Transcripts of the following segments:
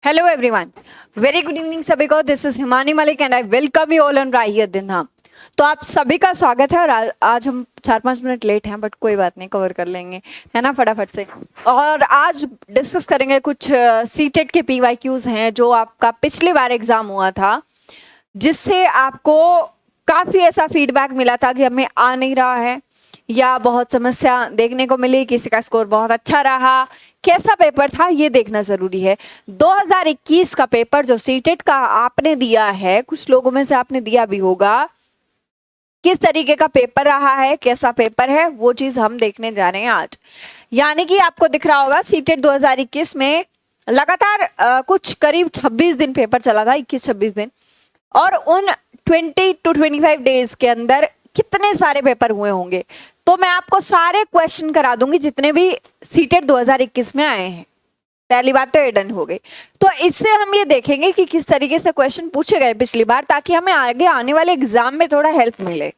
Hello everyone, very good evening सभी को। This is Himani Malik and I welcome you all on राहिया दिन्हा। तो आप सभी का स्वागत है। और आज हम 4-5 मिनट लेट हैं, बट कोई बात नहीं, कवर कर लेंगे, है ना, फटाफट से। और आज डिस्कस करेंगे कुछ सीटेट के पीवाईक्यूज हैं जो आपका पिछली बार एग्जाम हुआ था, जिससे आपको काफी ऐसा फीडबैक मिला था कि हमें आ नहीं रहा है या बहुत समस्या देखने को मिली, किसी का स्कोर बहुत अच्छा रहा। कैसा पेपर था ये देखना जरूरी है। 2021 का पेपर जो सीटेट का आपने दिया है, कुछ लोगों में से आपने दिया भी होगा, किस तरीके का पेपर रहा है, कैसा पेपर है, वो चीज हम देखने जा रहे हैं आज। यानी कि आपको दिख रहा होगा सीटेट 2021 में लगातार कुछ करीब 26 दिन पेपर चला था, 21-26 दिन। और उन 20 to 25 डेज के अंदर कितने सारे पेपर हुए होंगे, तो मैं आपको सारे क्वेश्चन करा दूंगी जितने भी सीटेट 2021 में आए हैं। पहली बात तो ये डन हो गई। तो इससे हम ये देखेंगे कि किस तरीके से क्वेश्चन पूछे गए पिछली बार, ताकि हमें आगे आने वाले एग्जाम में थोड़ा हेल्प मिले।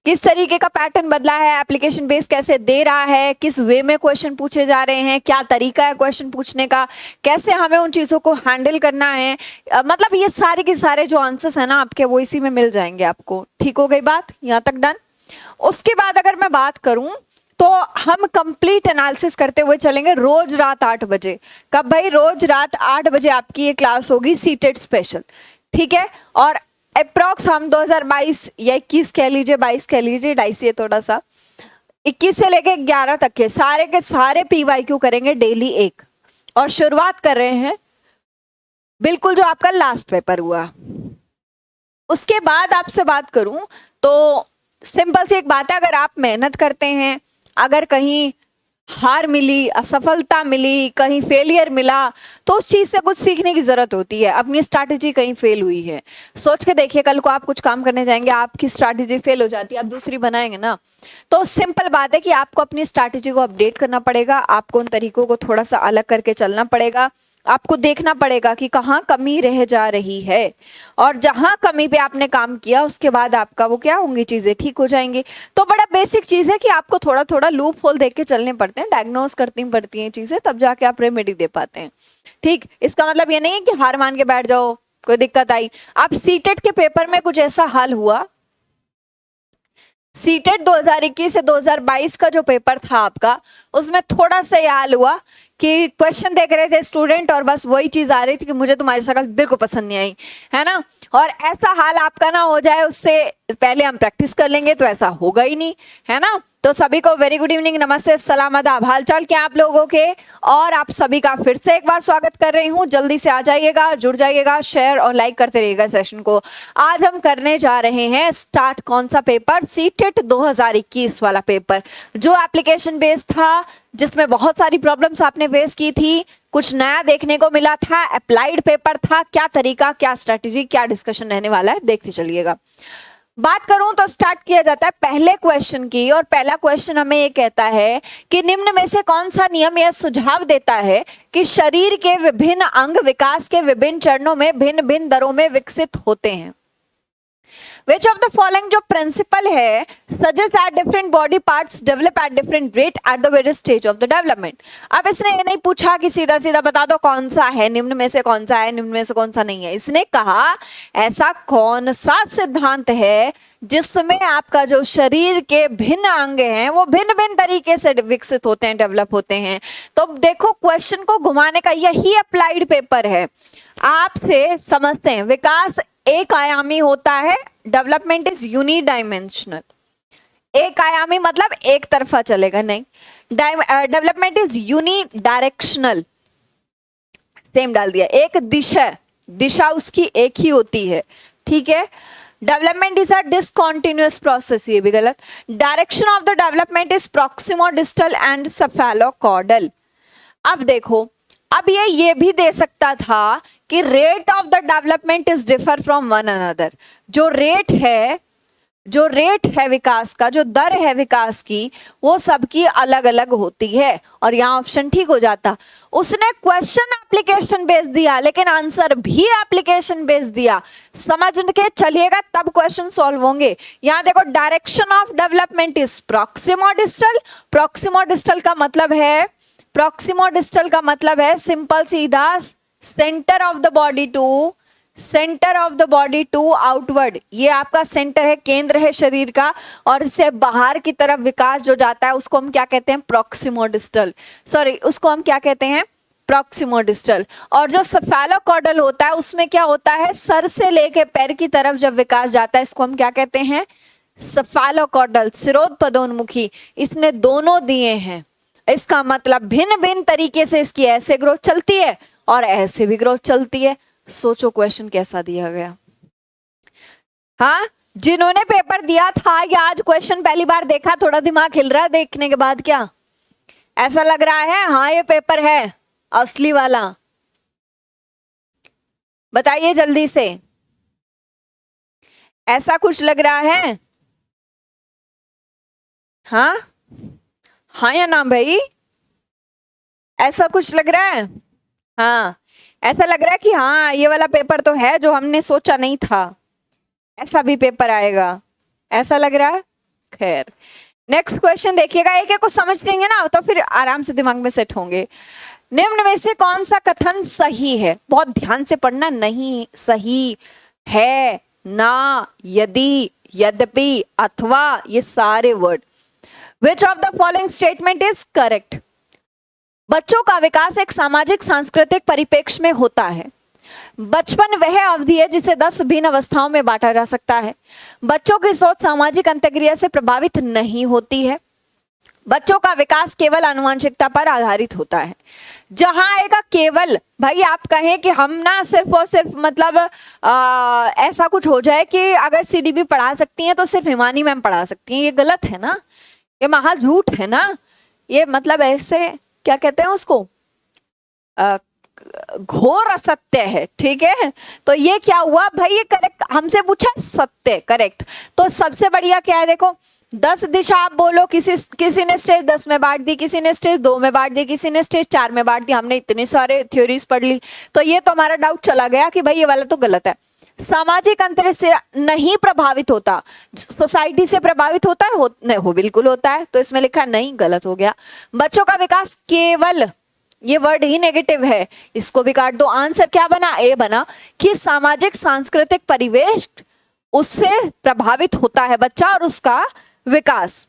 किस तरीके का पैटर्न बदला है, एप्लीकेशन बेस कैसे दे रहा है, किस वे में क्वेश्चन पूछे जा रहे हैं, क्या तरीका है क्वेश्चन पूछने का, कैसे हमें उन चीजों को हैंडल करना है। मतलब ये सारे के सारे जो आंसर्स है ना आपके, वो इसी में मिल जाएंगे आपको। ठीक हो गई बात, यहाँ तक डन। उसके बाद अगर मैं बात करूं तो हम कंप्लीट एनालिसिस करते हुए चलेंगे रोज रात 8 बजे। कब भाई? रोज रात 8 बजे आपकी ये क्लास होगी सीटेट स्पेशल, ठीक है। और अप्रॉक्स हम 2022 या 21 कह लीजिए, 22 कह लीजिए, डाइस ये थोड़ा सा, 21 से लेके 11 तक के सारे पीवाईक्यू करेंगे डेली एक। और शुरुआत कर रहे हैं बिल्कुल जो आपका लास्ट पेपर हुआ। उसके बाद आपसे बात करूं तो सिंपल सी एक बात है, अगर आप मेहनत करते हैं, अगर कहीं हार मिली, असफलता मिली, कहीं फेलियर मिला, तो उस चीज से कुछ सीखने की जरूरत होती है। अपनी स्ट्रैटेजी कहीं फेल हुई है, सोच के देखिए, कल को आप कुछ काम करने जाएंगे, आपकी स्ट्रैटेजी फेल हो जाती है, आप दूसरी बनाएंगे ना। तो सिंपल बात है कि आपको अपनी स्ट्रैटेजी को अपडेट करना पड़ेगा, आपको उन तरीकों को थोड़ा सा अलग करके चलना पड़ेगा, आपको देखना पड़ेगा कि कहाँ कमी रह जा रही है, और जहां कमी पे आपने काम किया उसके बाद आपका वो क्या होंगी, चीजें ठीक हो जाएंगी। तो बड़ा बेसिक चीज है कि आपको थोड़ा थोड़ा लूप होल देख के चलने पड़ते हैं, डायग्नोस करनी पड़ती हैं चीजें, तब जाके आप रेमेडी दे पाते हैं। ठीक, इसका मतलब ये नहीं है कि हार मान के बैठ जाओ, कोई दिक्कत आई। आप सीटेट के पेपर में कुछ ऐसा हाल हुआ, सीटेट 2021 से 2022 का जो पेपर था आपका, उसमें थोड़ा सा ये हाल हुआ कि क्वेश्चन देख रहे थे स्टूडेंट और बस वही चीज आ रही थी कि मुझे तुम्हारी शक्ल बिल्कुल पसंद नहीं आई, है ना। और ऐसा हाल आपका ना हो जाए, उससे पहले हम प्रैक्टिस कर लेंगे, तो ऐसा होगा ही नहीं, है ना। तो सभी को वेरी गुड इवनिंग, नमस्ते, सलाम, आदाब, हालचाल क्या आप लोगों के। और आप सभी का फिर से एक बार स्वागत कर रही हूँ। जल्दी से आ जाइएगा, जुड़ जाइएगा, शेयर और लाइक करते रहिएगा सेशन को। आज हम करने जा रहे हैं स्टार्ट कौन सा पेपर, सीटेट 2021 वाला पेपर, जो एप्लीकेशन बेस्ड था, जिसमें बहुत सारी प्रॉब्लम्स आपने फेस की थी, कुछ नया देखने को मिला था, अप्लाइड पेपर था। क्या तरीका, क्या स्ट्रेटेजी, क्या डिस्कशन रहने वाला है, देखते चलिएगा। बात करूं तो स्टार्ट किया जाता है पहले क्वेश्चन की, और पहला क्वेश्चन हमें ये कहता है कि निम्न में से कौन सा नियम यह सुझाव देता है कि शरीर के विभिन्न अंग विकास के विभिन्न चरणों में भिन्न भिन्न दरों में विकसित होते हैं। Which of the following जो प्रिंसिपल है suggests that different body parts develop at different rate at the various stage of the development। अब इसने ये नहीं पूछा कि सीधा सीधा बता दो कौन सा है, निम्न में से कौन सा है, निम्न में से कौन सा नहीं है। इसने कहा ऐसा कौन सा सिद्धांत है जिसमें आपका जो शरीर के भिन्न अंग हैं वो भिन्न भिन्न तरीके से विकसित होते हैं, डेवलप होते हैं। तो देखो क्वेश्चन को घुमाने का यही अप्लाइड पेपर है। आपसे समझते हैं, विकास एक आयामी होता है, डेवलपमेंट इज यूनिडायमेंशनल। एक आयामी मतलब एक तरफा चलेगा नहीं, development is unidirectional. Same डाल दिया, एक दिशा उसकी एक ही होती है, ठीक है। Development is a discontinuous process, ये भी गलत। Direction of the development is proximodistal and cephalocaudal. अब देखो, अब ये भी दे सकता था कि rate of the development is differ from one another. जो रेट है विकास का, जो दर है विकास की, वो सबकी अलग अलग होती है। और यहाँ ऑप्शन ठीक हो जाता। उसने क्वेश्चन एप्लीकेशन बेस दिया, लेकिन आंसर भी एप्लीकेशन बेस दिया। समझ के चलिएगा तब क्वेश्चन सॉल्व होंगे। यहाँ देखो, direction of development is proximo distal. Proximo distal का मतलब है प्रॉक्सिमो डिस्टल का मतलब है सिंपल सीधा centre of the body to outward. ये आपका सेंटर है, केंद्र है शरीर का, और इससे बाहर की तरफ विकास जो जाता है उसको हम क्या कहते हैं? Proximo distal. सॉरी, उसको हम क्या कहते हैं? Proximo distal. और जो सेफेलोकॉर्डल होता है उसमें क्या होता है? सर से लेके पैर की तरफ जब विकास जाता है इसको हम क्या कहते हैं? सेफेलोकॉर्डल, सिरोधपदोन्मुखी। इसने दोनों दिए हैं, इसका मतलब भिन्न भिन्न तरीके से इसकी ऐसे ग्रोथ चलती है और ऐसे भी ग्रोथ चलती है। सोचो क्वेश्चन कैसा दिया गया। हाँ, जिन्होंने पेपर दिया था या आज क्वेश्चन पहली बार देखा, थोड़ा दिमाग हिल रहा है देखने के बाद? क्या ऐसा लग रहा है हाँ ये पेपर है असली वाला? बताइए जल्दी से, ऐसा कुछ लग रहा है? हाँ हाँ या ना भाई? ऐसा कुछ लग रहा है? हाँ, ऐसा लग रहा है कि हाँ ये वाला पेपर तो है जो हमने सोचा नहीं था, ऐसा भी पेपर आएगा, ऐसा लग रहा है? खैर, नेक्स्ट क्वेश्चन देखिएगा। एक एक को समझ लेंगे ना तो फिर आराम से दिमाग में सेट होंगे। निम्न में से कौन सा कथन सही है? बहुत ध्यान से पढ़ना। नहीं, सही, है, ना, यदि, यद्यपि, अथवा, ये सारे word. Which of the following statement is correct? बच्चों का विकास एक सामाजिक सांस्कृतिक परिप्रेक्ष्य में होता है। बचपन वह अवधि है जिसे 10 भिन्न अवस्थाओं में बांटा जा सकता है। बच्चों की सोच सामाजिक अंतःक्रिया से प्रभावित नहीं होती है। बच्चों का विकास केवल आनुवंशिकता पर आधारित होता है। जहां आएगा केवल, भाई आप कहें कि हम ना सिर्फ और सिर्फ मतलब ऐसा कुछ हो जाए कि अगर सीडीबी पढ़ा सकती हैं तो सिर्फ हिमानी मैम पढ़ा सकती हैं, ये गलत है ना, ये महा झूठ है ना। ये मतलब ऐसे क्या कहते हैं उसको, घोर असत्य है। ठीक है, तो ये क्या हुआ भाई? ये करेक्ट हमसे पूछा, सत्य करेक्ट। तो सबसे बढ़िया क्या है देखो, 10 दिशा आप बोलो, किसी ने स्टेज 10 में बांट दी, किसी ने स्टेज 2 में बांट दी, किसी ने स्टेज 4 में बांट दी। हमने इतने सारे थ्योरीज पढ़ ली, तो ये तो हमारा डाउट चला गया कि भाई ये वाला तो गलत है। सामाजिक अंतर से नहीं प्रभावित होता, सोसाइटी से प्रभावित होता है? नहीं, हो बिल्कुल होता है। तो इसमें लिखा नहीं, गलत हो गया। बच्चों का विकास केवल, ये वर्ड ही नेगेटिव है, इसको भी काट दो। आंसर क्या बना? ए बना कि सामाजिक सांस्कृतिक परिवेश उससे प्रभावित होता है बच्चा और उसका विकास।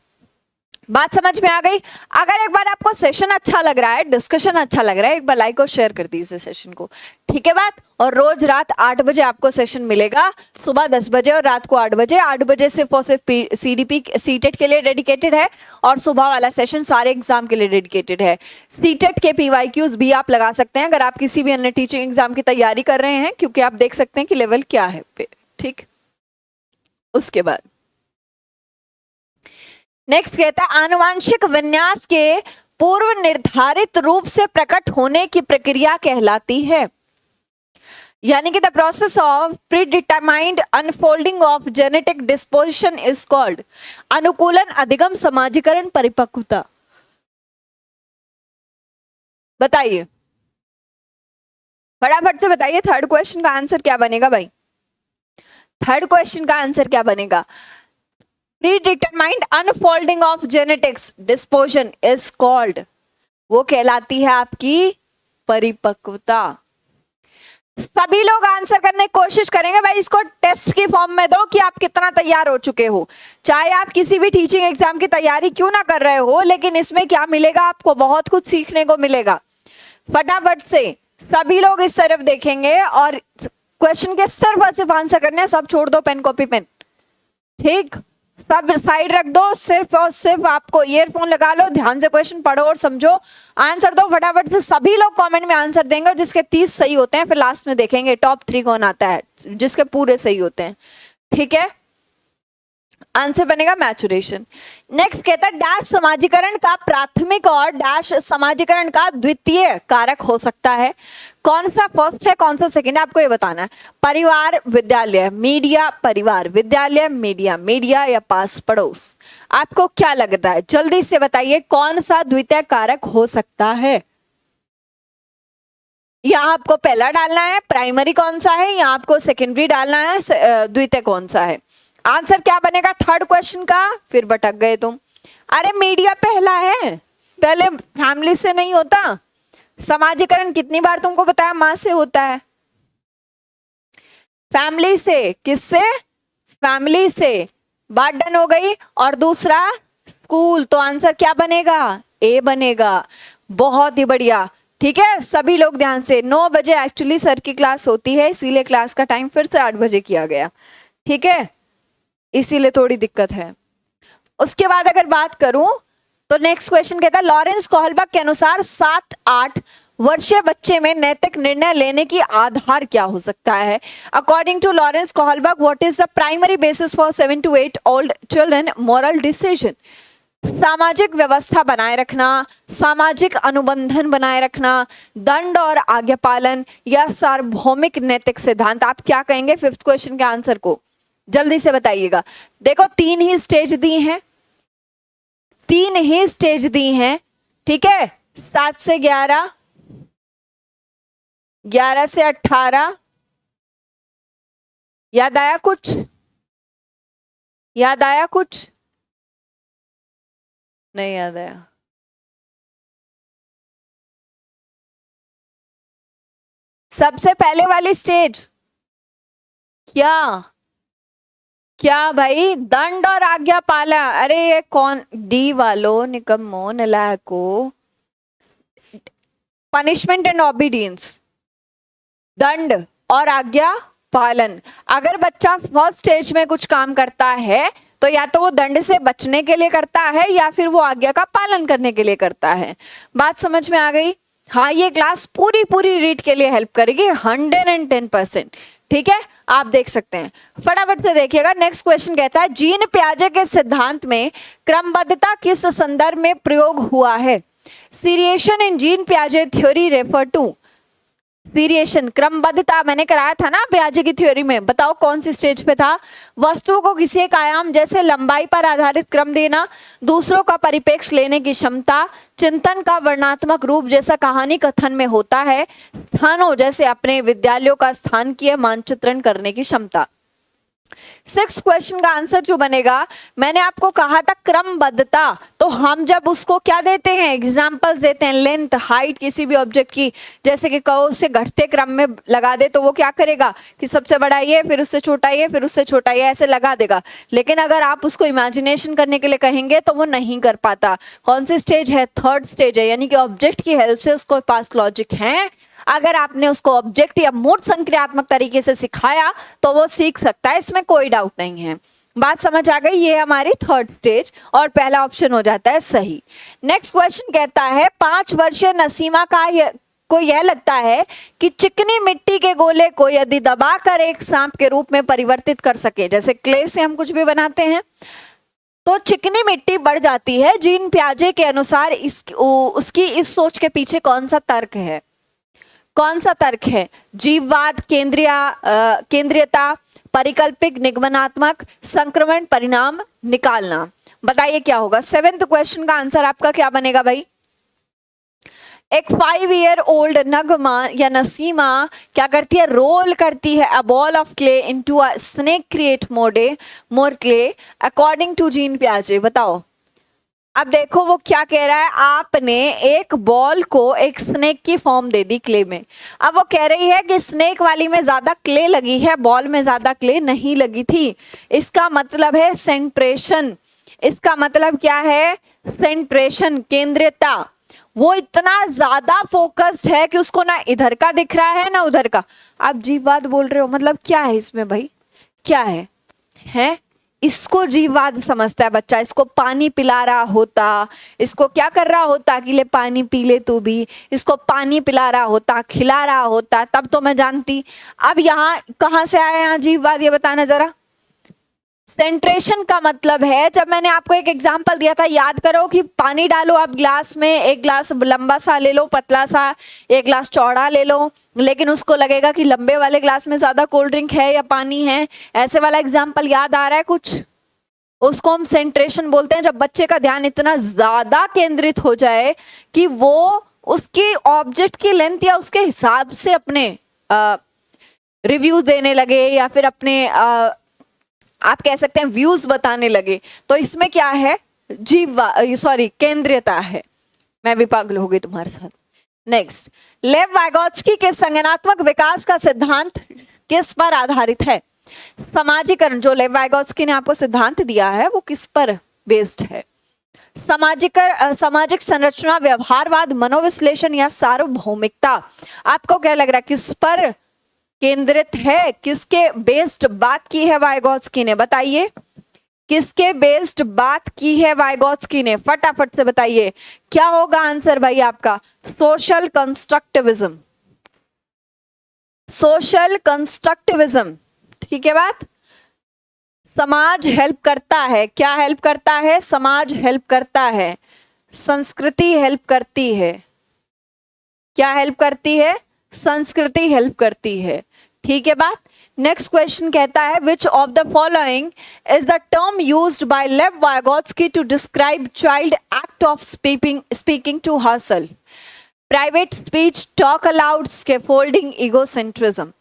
बात समझ में आ गई? अगर एक बार आपको सेशन अच्छा लग रहा है, डिस्कशन अच्छा लग रहा है, एक बार लाइक और शेयर कर दीजिए सेशन को, ठीक है बात। और रोज रात 8 बजे आपको सेशन मिलेगा, सुबह 10 बजे और रात को 8 बजे। 8 बजे सिर्फ और सिर्फ सीडीपी सीटेट के लिए डेडिकेटेड है और सुबह वाला सेशन सारे एग्जाम के लिए डेडिकेटेड है। सीटेट के पीवाईक्यूज भी आप लगा सकते हैं अगर आप किसी भी अन्य टीचिंग एग्जाम की तैयारी कर रहे हैं, क्योंकि आप देख सकते हैं कि लेवल क्या है, ठीक। उसके बाद नेक्स्ट कहता है आनुवांशिक विन्यास के पूर्व निर्धारित रूप से प्रकट होने की प्रक्रिया कहलाती है, यानी कि the process of predetermined unfolding of genetic disposition is called. अनुकूलन, अधिगम, समाजीकरण, परिपक्वता। बताइए फटाफट से बताइए, थर्ड क्वेश्चन का आंसर क्या बनेगा भाई? थर्ड क्वेश्चन का आंसर क्या बनेगा? Predetermined unfolding of genetics disposition is called, वो कहलाती है आपकी परिपक्वता। सभी लोग आंसर करने की कोशिश करेंगे भाई, इसको टेस्ट की फॉर्म में दो कि आप कितना तैयार हो चुके हो। चाहे आप किसी भी टीचिंग एग्जाम की तैयारी क्यों ना कर रहे हो, लेकिन इसमें क्या मिलेगा आपको? बहुत कुछ सीखने को मिलेगा। फटाफट से सभी लोग इस तरफ देखेंगे और क्वेश्चन के सिर्फ और सिर्फ आंसर करने हैं। सब छोड़ दो पेन कॉपी पेन, ठीक, सब साइड रख दो, सिर्फ और सिर्फ आपको ईयरफोन लगा लो, ध्यान से क्वेश्चन पढ़ो और समझो, आंसर दो फटाफट से। सभी लोग कमेंट में आंसर देंगे और जिसके 30 सही होते हैं फिर लास्ट में देखेंगे टॉप 3 कौन आता है, जिसके पूरे सही होते हैं, ठीक है। आंसर बनेगा मैचुरेशन। नेक्स्ट कहता है डैश समाजीकरण का प्राथमिक और डैश समाजीकरण का द्वितीय कारक हो सकता है। कौन सा फर्स्ट है कौन सा सेकंड है आपको ये बताना है। परिवार विद्यालय, मीडिया परिवार विद्यालय, मीडिया मीडिया या पास पड़ोस। आपको क्या लगता है जल्दी से बताइए, कौन सा द्वितीय कारक हो सकता है? यहाँ आपको पहला डालना है प्राइमरी कौन सा है, यहाँ आपको सेकेंडरी डालना है द्वितीय कौन सा है। आंसर क्या बनेगा थर्ड क्वेश्चन का? फिर भटक गए तुम। अरे मीडिया पहला है, पहले फैमिली से नहीं होता। समाजीकरण कितनी बार तुमको बताया माँ से होता है, फैमिली से, किससे, फैमिली से। बात डन हो गई। और दूसरा स्कूल, तो आंसर क्या बनेगा, ए बनेगा। बहुत ही बढ़िया, ठीक है। सभी लोग ध्यान से, 9 बजे एक्चुअली सर की क्लास होती है, इसीलिए क्लास का टाइम फिर से 8 बजे किया गया, ठीक है, इसीलिए थोड़ी दिक्कत है। उसके बाद अगर बात करूं तो नेक्स्ट क्वेश्चन कहता है लॉरेंस कोहलबर्ग के अनुसार 7-8 वर्षीय बच्चे में नैतिक निर्णय लेने की आधार क्या हो सकता है। According to Lawrence Kohlberg what is the primary basis for 7 to 8 old children moral decision. सामाजिक व्यवस्था बनाए रखना, सामाजिक अनुबंधन बनाए रखना, दंड और आज्ञा पालन, या सार्वभौमिक नैतिक सिद्धांत। आप क्या कहेंगे फिफ्थ क्वेश्चन के आंसर को, जल्दी से बताइएगा। देखो 3 ही स्टेज दी हैं, 3 ही स्टेज दी हैं, ठीक है। 7 से 11, 11 से 18, याद आया कुछ, याद आया कुछ, नहीं याद आया। सबसे पहले वाली स्टेज क्या, क्या भाई, दंड और आज्ञा पालन। अरे ये कौन, डी वालों, निकम्मो, नलायको, पनिशमेंट एंड ऑबिडियंस, दंड और आज्ञा पालन। अगर बच्चा फर्स्ट स्टेज में कुछ काम करता है तो या तो वो दंड से बचने के लिए करता है या फिर वो आज्ञा का पालन करने के लिए करता है। बात समझ में आ गई। हाँ, ये क्लास पूरी पूरी रीड के लिए हेल्प करेगी 110%, ठीक है। आप देख सकते हैं, फटाफट से देखिएगा। नेक्स्ट क्वेश्चन कहता है जीन पियाजे के सिद्धांत में क्रमबद्धता किस संदर्भ में प्रयोग हुआ है। सीरिएशन इन जीन पियाजे थ्योरी रेफर टू, सीरिएशन क्रमबद्धता मैंने कराया था ना पियाजे की थ्योरी में, बताओ कौन सी स्टेज पे था। वस्तुओं को किसी एक आयाम जैसे लंबाई पर आधारित क्रम देना, दूसरों का परिप्रेक्ष्य लेने की क्षमता, चिंतन का वर्णनात्मक रूप जैसा कहानी कथन में होता है, स्थानों जैसे अपने विद्यालयों का स्थानकीय मानचित्रण करने की क्षमता। 6th क्वेश्चन का आंसर जो बनेगा, मैंने आपको कहा था क्रमबद्धता, तो हम जब उसको क्या देते हैं, एग्जांपल्स देते हैं, लेंथ हाइट किसी भी ऑब्जेक्ट की, जैसे कि कहो उसे घटते क्रम में लगा दे तो वो क्या करेगा कि सबसे बड़ा ये, फिर उससे छोटा ये, फिर उससे छोटा ये, ऐसे लगा देगा। लेकिन अगर आप उसको इमेजिनेशन करने के लिए कहेंगे तो वो नहीं कर पाता। कौन सी स्टेज है, 3rd स्टेज है, यानी कि ऑब्जेक्ट की हेल्प से उसको पास लॉजिक है। अगर आपने उसको ऑब्जेक्ट या मूर्त संक्रियात्मक तरीके से सिखाया तो वो सीख सकता है, इसमें कोई डाउट नहीं है। बात समझ आ गई, ये हमारी 3rd स्टेज और पहला ऑप्शन हो जाता है सही। नेक्स्ट क्वेश्चन कहता है 5 वर्षीय नसीमा को यह लगता है कि चिकनी मिट्टी के गोले को यदि दबाकर एक सांप के रूप में परिवर्तित कर सके, जैसे क्ले से हम कुछ भी बनाते हैं तो चिकनी मिट्टी बढ़ जाती है। जीन पियाजे के अनुसार उसकी इस सोच के पीछे कौन सा तर्क है, कौन सा तर्क है। जीववाद, केंद्रीयता, परिकल्पिक, निगमनात्मक, संक्रमण, परिणाम निकालना। बताइए क्या होगा। 7th क्वेश्चन का आंसर आपका क्या बनेगा भाई। एक 5 year old नगमा या नसीमा क्या करती है, रोल करती है a ball of clay into a snake create more clay according to Jean पियाजे। बताओ, अब देखो वो क्या कह रहा है, आपने एक बॉल को एक स्नेक की फॉर्म दे दी क्ले में। अब वो कह रही है कि स्नेक वाली में ज्यादा क्ले लगी है, बॉल में ज्यादा क्ले नहीं लगी थी। इसका मतलब है सेंट्रेशन। इसका मतलब क्या है, सेंट्रेशन, केंद्रीयता। वो इतना ज्यादा फोकस्ड है कि उसको ना इधर का दिख रहा है ना उधर का। आप जीववाद बोल रहे हो, मतलब क्या है इसमें भाई, क्या है, हैं? इसको जीववाद समझता है बच्चा। इसको पानी पिला रहा होता, इसको क्या कर रहा होता कि ले पानी पी ले तू भी, इसको पानी पिला रहा होता, खिला रहा होता, तब तो मैं जानती। अब यहाँ कहाँ से आया यहाँ जीववाद, ये बताना जरा। सेंट्रेशन का मतलब है, जब मैंने आपको एक एग्जांपल दिया था, याद करो कि पानी डालो आप ग्लास में, एक ग्लास लंबा सा ले लो, पतला सा, एक ग्लास चौड़ा ले लो, लेकिन उसको लगेगा कि लंबे वाले ग्लास में ज्यादा कोल्ड ड्रिंक है या पानी है। ऐसे वाला एग्जांपल याद आ रहा है कुछ, उसको हम सेंट्रेशन बोलते हैं। जब बच्चे का ध्यान इतना ज्यादा केंद्रित हो जाए कि वो उसकी ऑब्जेक्ट की लेंथ या उसके हिसाब से अपने रिव्यू देने लगे या फिर अपने आप कह सकते हैं व्यूज बताने लगे, तो इसमें क्या है, केंद्रीयता है। मैं भी पागल हो गई तुम्हारे साथ। नेक्स्ट, लेव वाइगोत्स्की के संज्ञानात्मक विकास का सिद्धांत किस पर आधारित है? समाजीकरण, जो लेव वाइगोत्स्की ने आपको सिद्धांत दिया है वो किस पर बेस्ड है? सामाजिक संरचना, व्यवहारवाद, मनोविश्लेषण या सार्वभौमिकता? आपको क्या लग रहा है किस पर केंद्रित है? किसके बेस्ड बात की है वाइगोत्स्की ने? बताइए, किसके बेस्ड बात की है वाइगोत्स्की ने? फटाफट से बताइए क्या होगा आंसर भाई आपका? Social constructivism. सोशल कंस्ट्रक्टिविज्म, ठीक है बात। समाज हेल्प करता है, क्या हेल्प करता है? समाज हेल्प करता है, संस्कृति हेल्प करती है। क्या हेल्प करती है? संस्कृति हेल्प करती है, ठीक है बात। नेक्स्ट क्वेश्चन कहता है which of the following is the term used by Lev Vygotsky to describe child act of speaking to herself? Private speech, talk aloud, scaffolding, egocentrism.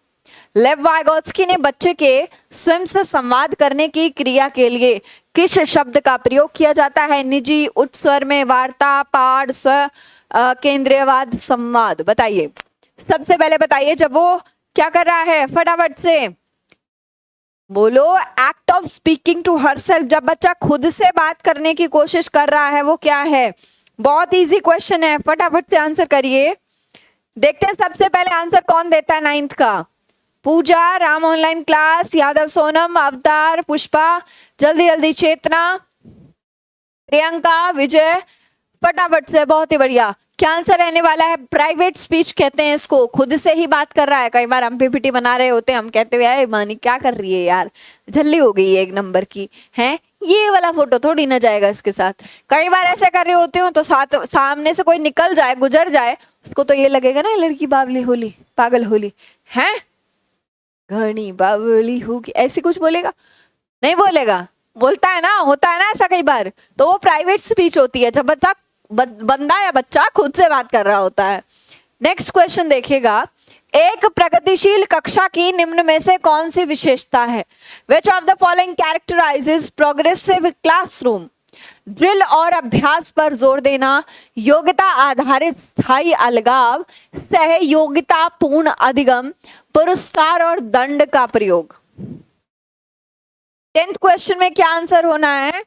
Lev Vygotsky ने बच्चे के स्वयं से संवाद करने की क्रिया के लिए किस शब्द का प्रयोग किया जाता है? निजी, उच्च स्वर में, वार्ता, पाठ, स्व केंद्रीयवाद, संवाद। बताइए, सबसे पहले बताइए जब वो क्या कर रहा है, फटाफट से बोलो। Act of speaking to herself, जब बच्चा खुद से बात करने की कोशिश कर रहा है वो क्या है? बहुत इजी क्वेश्चन है, फटाफट से आंसर करिए। देखते हैं सबसे पहले आंसर कौन देता है 9th का। पूजा, राम ऑनलाइन क्लास, यादव सोनम, अवतार, पुष्पा, जल्दी जल्दी, चेतना, प्रियंका, विजय, फटाफट से। बहुत ही बढ़िया। क्या आंसर रहने वाला है? प्राइवेट स्पीच कहते हैं इसको, खुद से ही बात कर रहा है। कई बार हम पीपीटी बना रहे होते हैं, हम कहते हुए यार मानी क्या कर रही है यार, झल्ली हो गई है 1 नंबर की है, ये वाला फोटो थोड़ी ना जाएगा इसके साथ। कई बार ऐसे कर रहे होते हो तो सामने से कोई निकल जाए, गुजर जाए, उसको तो ये लगेगा ना लड़की बावली होली, पागल होली है, घनी बावली होगी, ऐसे कुछ बोलेगा? नहीं बोलेगा। बोलता है ना, होता है ना ऐसा कई बार, तो वो प्राइवेट स्पीच होती है जब बंदा या बच्चा खुद से बात कर रहा होता है। नेक्स्ट क्वेश्चन देखिएगा, एक प्रगतिशील कक्षा की निम्न में से कौन सी विशेषता है? Which of the following कैरेक्टराइजेस progressive classroom? Drill और अभ्यास पर जोर देना, योग्यता आधारित स्थायी अलगाव, सहयोगिता पूर्ण अधिगम, पुरस्कार और दंड का प्रयोग। 10th क्वेश्चन में क्या आंसर होना है?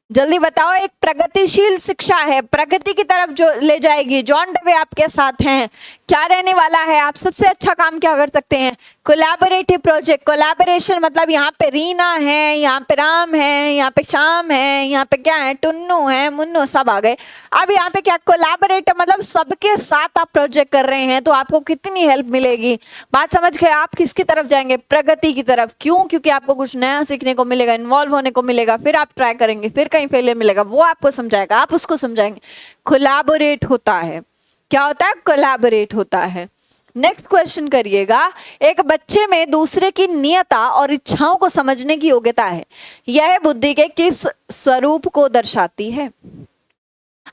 जल्दी बताओ। एक प्रगतिशील शिक्षा है, प्रगति की तरफ जो ले जाएगी। जॉन डवे आपके साथ हैं, क्या रहने वाला है? आप सबसे अच्छा काम क्या कर सकते हैं? Collaborative project. कोलैबोरेशन मतलब यहाँ पे रीना है, यहाँ पे राम है, यहाँ पे श्याम है, यहाँ पे क्या है, टुन्नू है, मुन्नू, सब आ गए। अब यहाँ पे क्या कोलैबोरेटिव मतलब सबके साथ आप प्रोजेक्ट कर रहे हैं, तो आपको कितनी हेल्प मिलेगी? बात समझ गए? आप किसकी तरफ जाएंगे? प्रगति की तरफ। क्यों? क्योंकि आपको कुछ नया सीखने को मिलेगा, इन्वॉल्व होने को मिलेगा, फिर आप ट्राई करेंगे, फिर कहीं फेलियर मिलेगा, वो आपको समझाएगा, आप उसको समझाएंगे। कोलैबोरेट होता है। क्या होता है? कोलैबोरेट होता है। नेक्स्ट क्वेश्चन करिएगा, एक बच्चे में दूसरे की नियता और इच्छाओं को समझने की योग्यता है, यह बुद्धि के किस स्वरूप को दर्शाती है?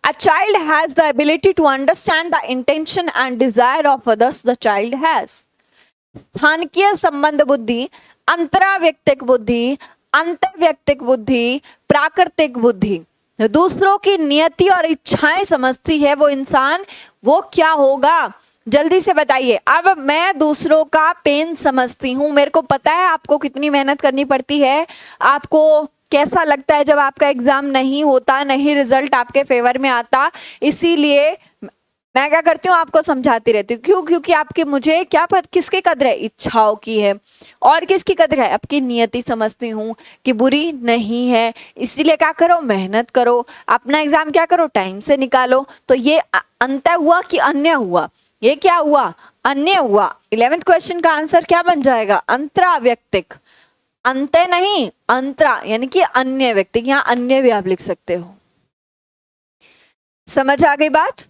A child has the ability to understand the intention and desire of others the child has. स्थानिकीय संबंध बुद्धि, अंतराव्यक्तिक बुद्धि, अंतर्व्यक्तिक बुद्धि, प्राकृतिक बुद्धि। दूसरों की नियति और इच्छाएं समझती है वो इंसान, वो क्या होगा? जल्दी से बताइए। अब मैं दूसरों का पेन समझती हूँ, मेरे को पता है आपको कितनी मेहनत करनी पड़ती है, आपको कैसा लगता है जब आपका एग्जाम नहीं होता, नहीं रिजल्ट आपके फेवर में आता, इसीलिए मैं क्या करती हूँ, आपको समझाती रहती हूँ। क्यों? क्योंकि आपके मुझे क्या किसकी कदर है? इच्छाओं की है। और किसकी कदर है? आपकी नियति समझती हूँ कि बुरी नहीं है, इसीलिए क्या करो, मेहनत करो, अपना एग्जाम क्या करो, टाइम से निकालो। तो ये अंतर हुआ कि अन्य हुआ? ये क्या हुआ? अन्य हुआ। 11th क्वेश्चन का आंसर क्या बन जाएगा? अंतराव्यक्तिक। अंत्य नहीं, अंतरा यानी कि अन्य व्यक्ति, यहाँ अन्य भी आप लिख सकते हो। समझ आ गई बात?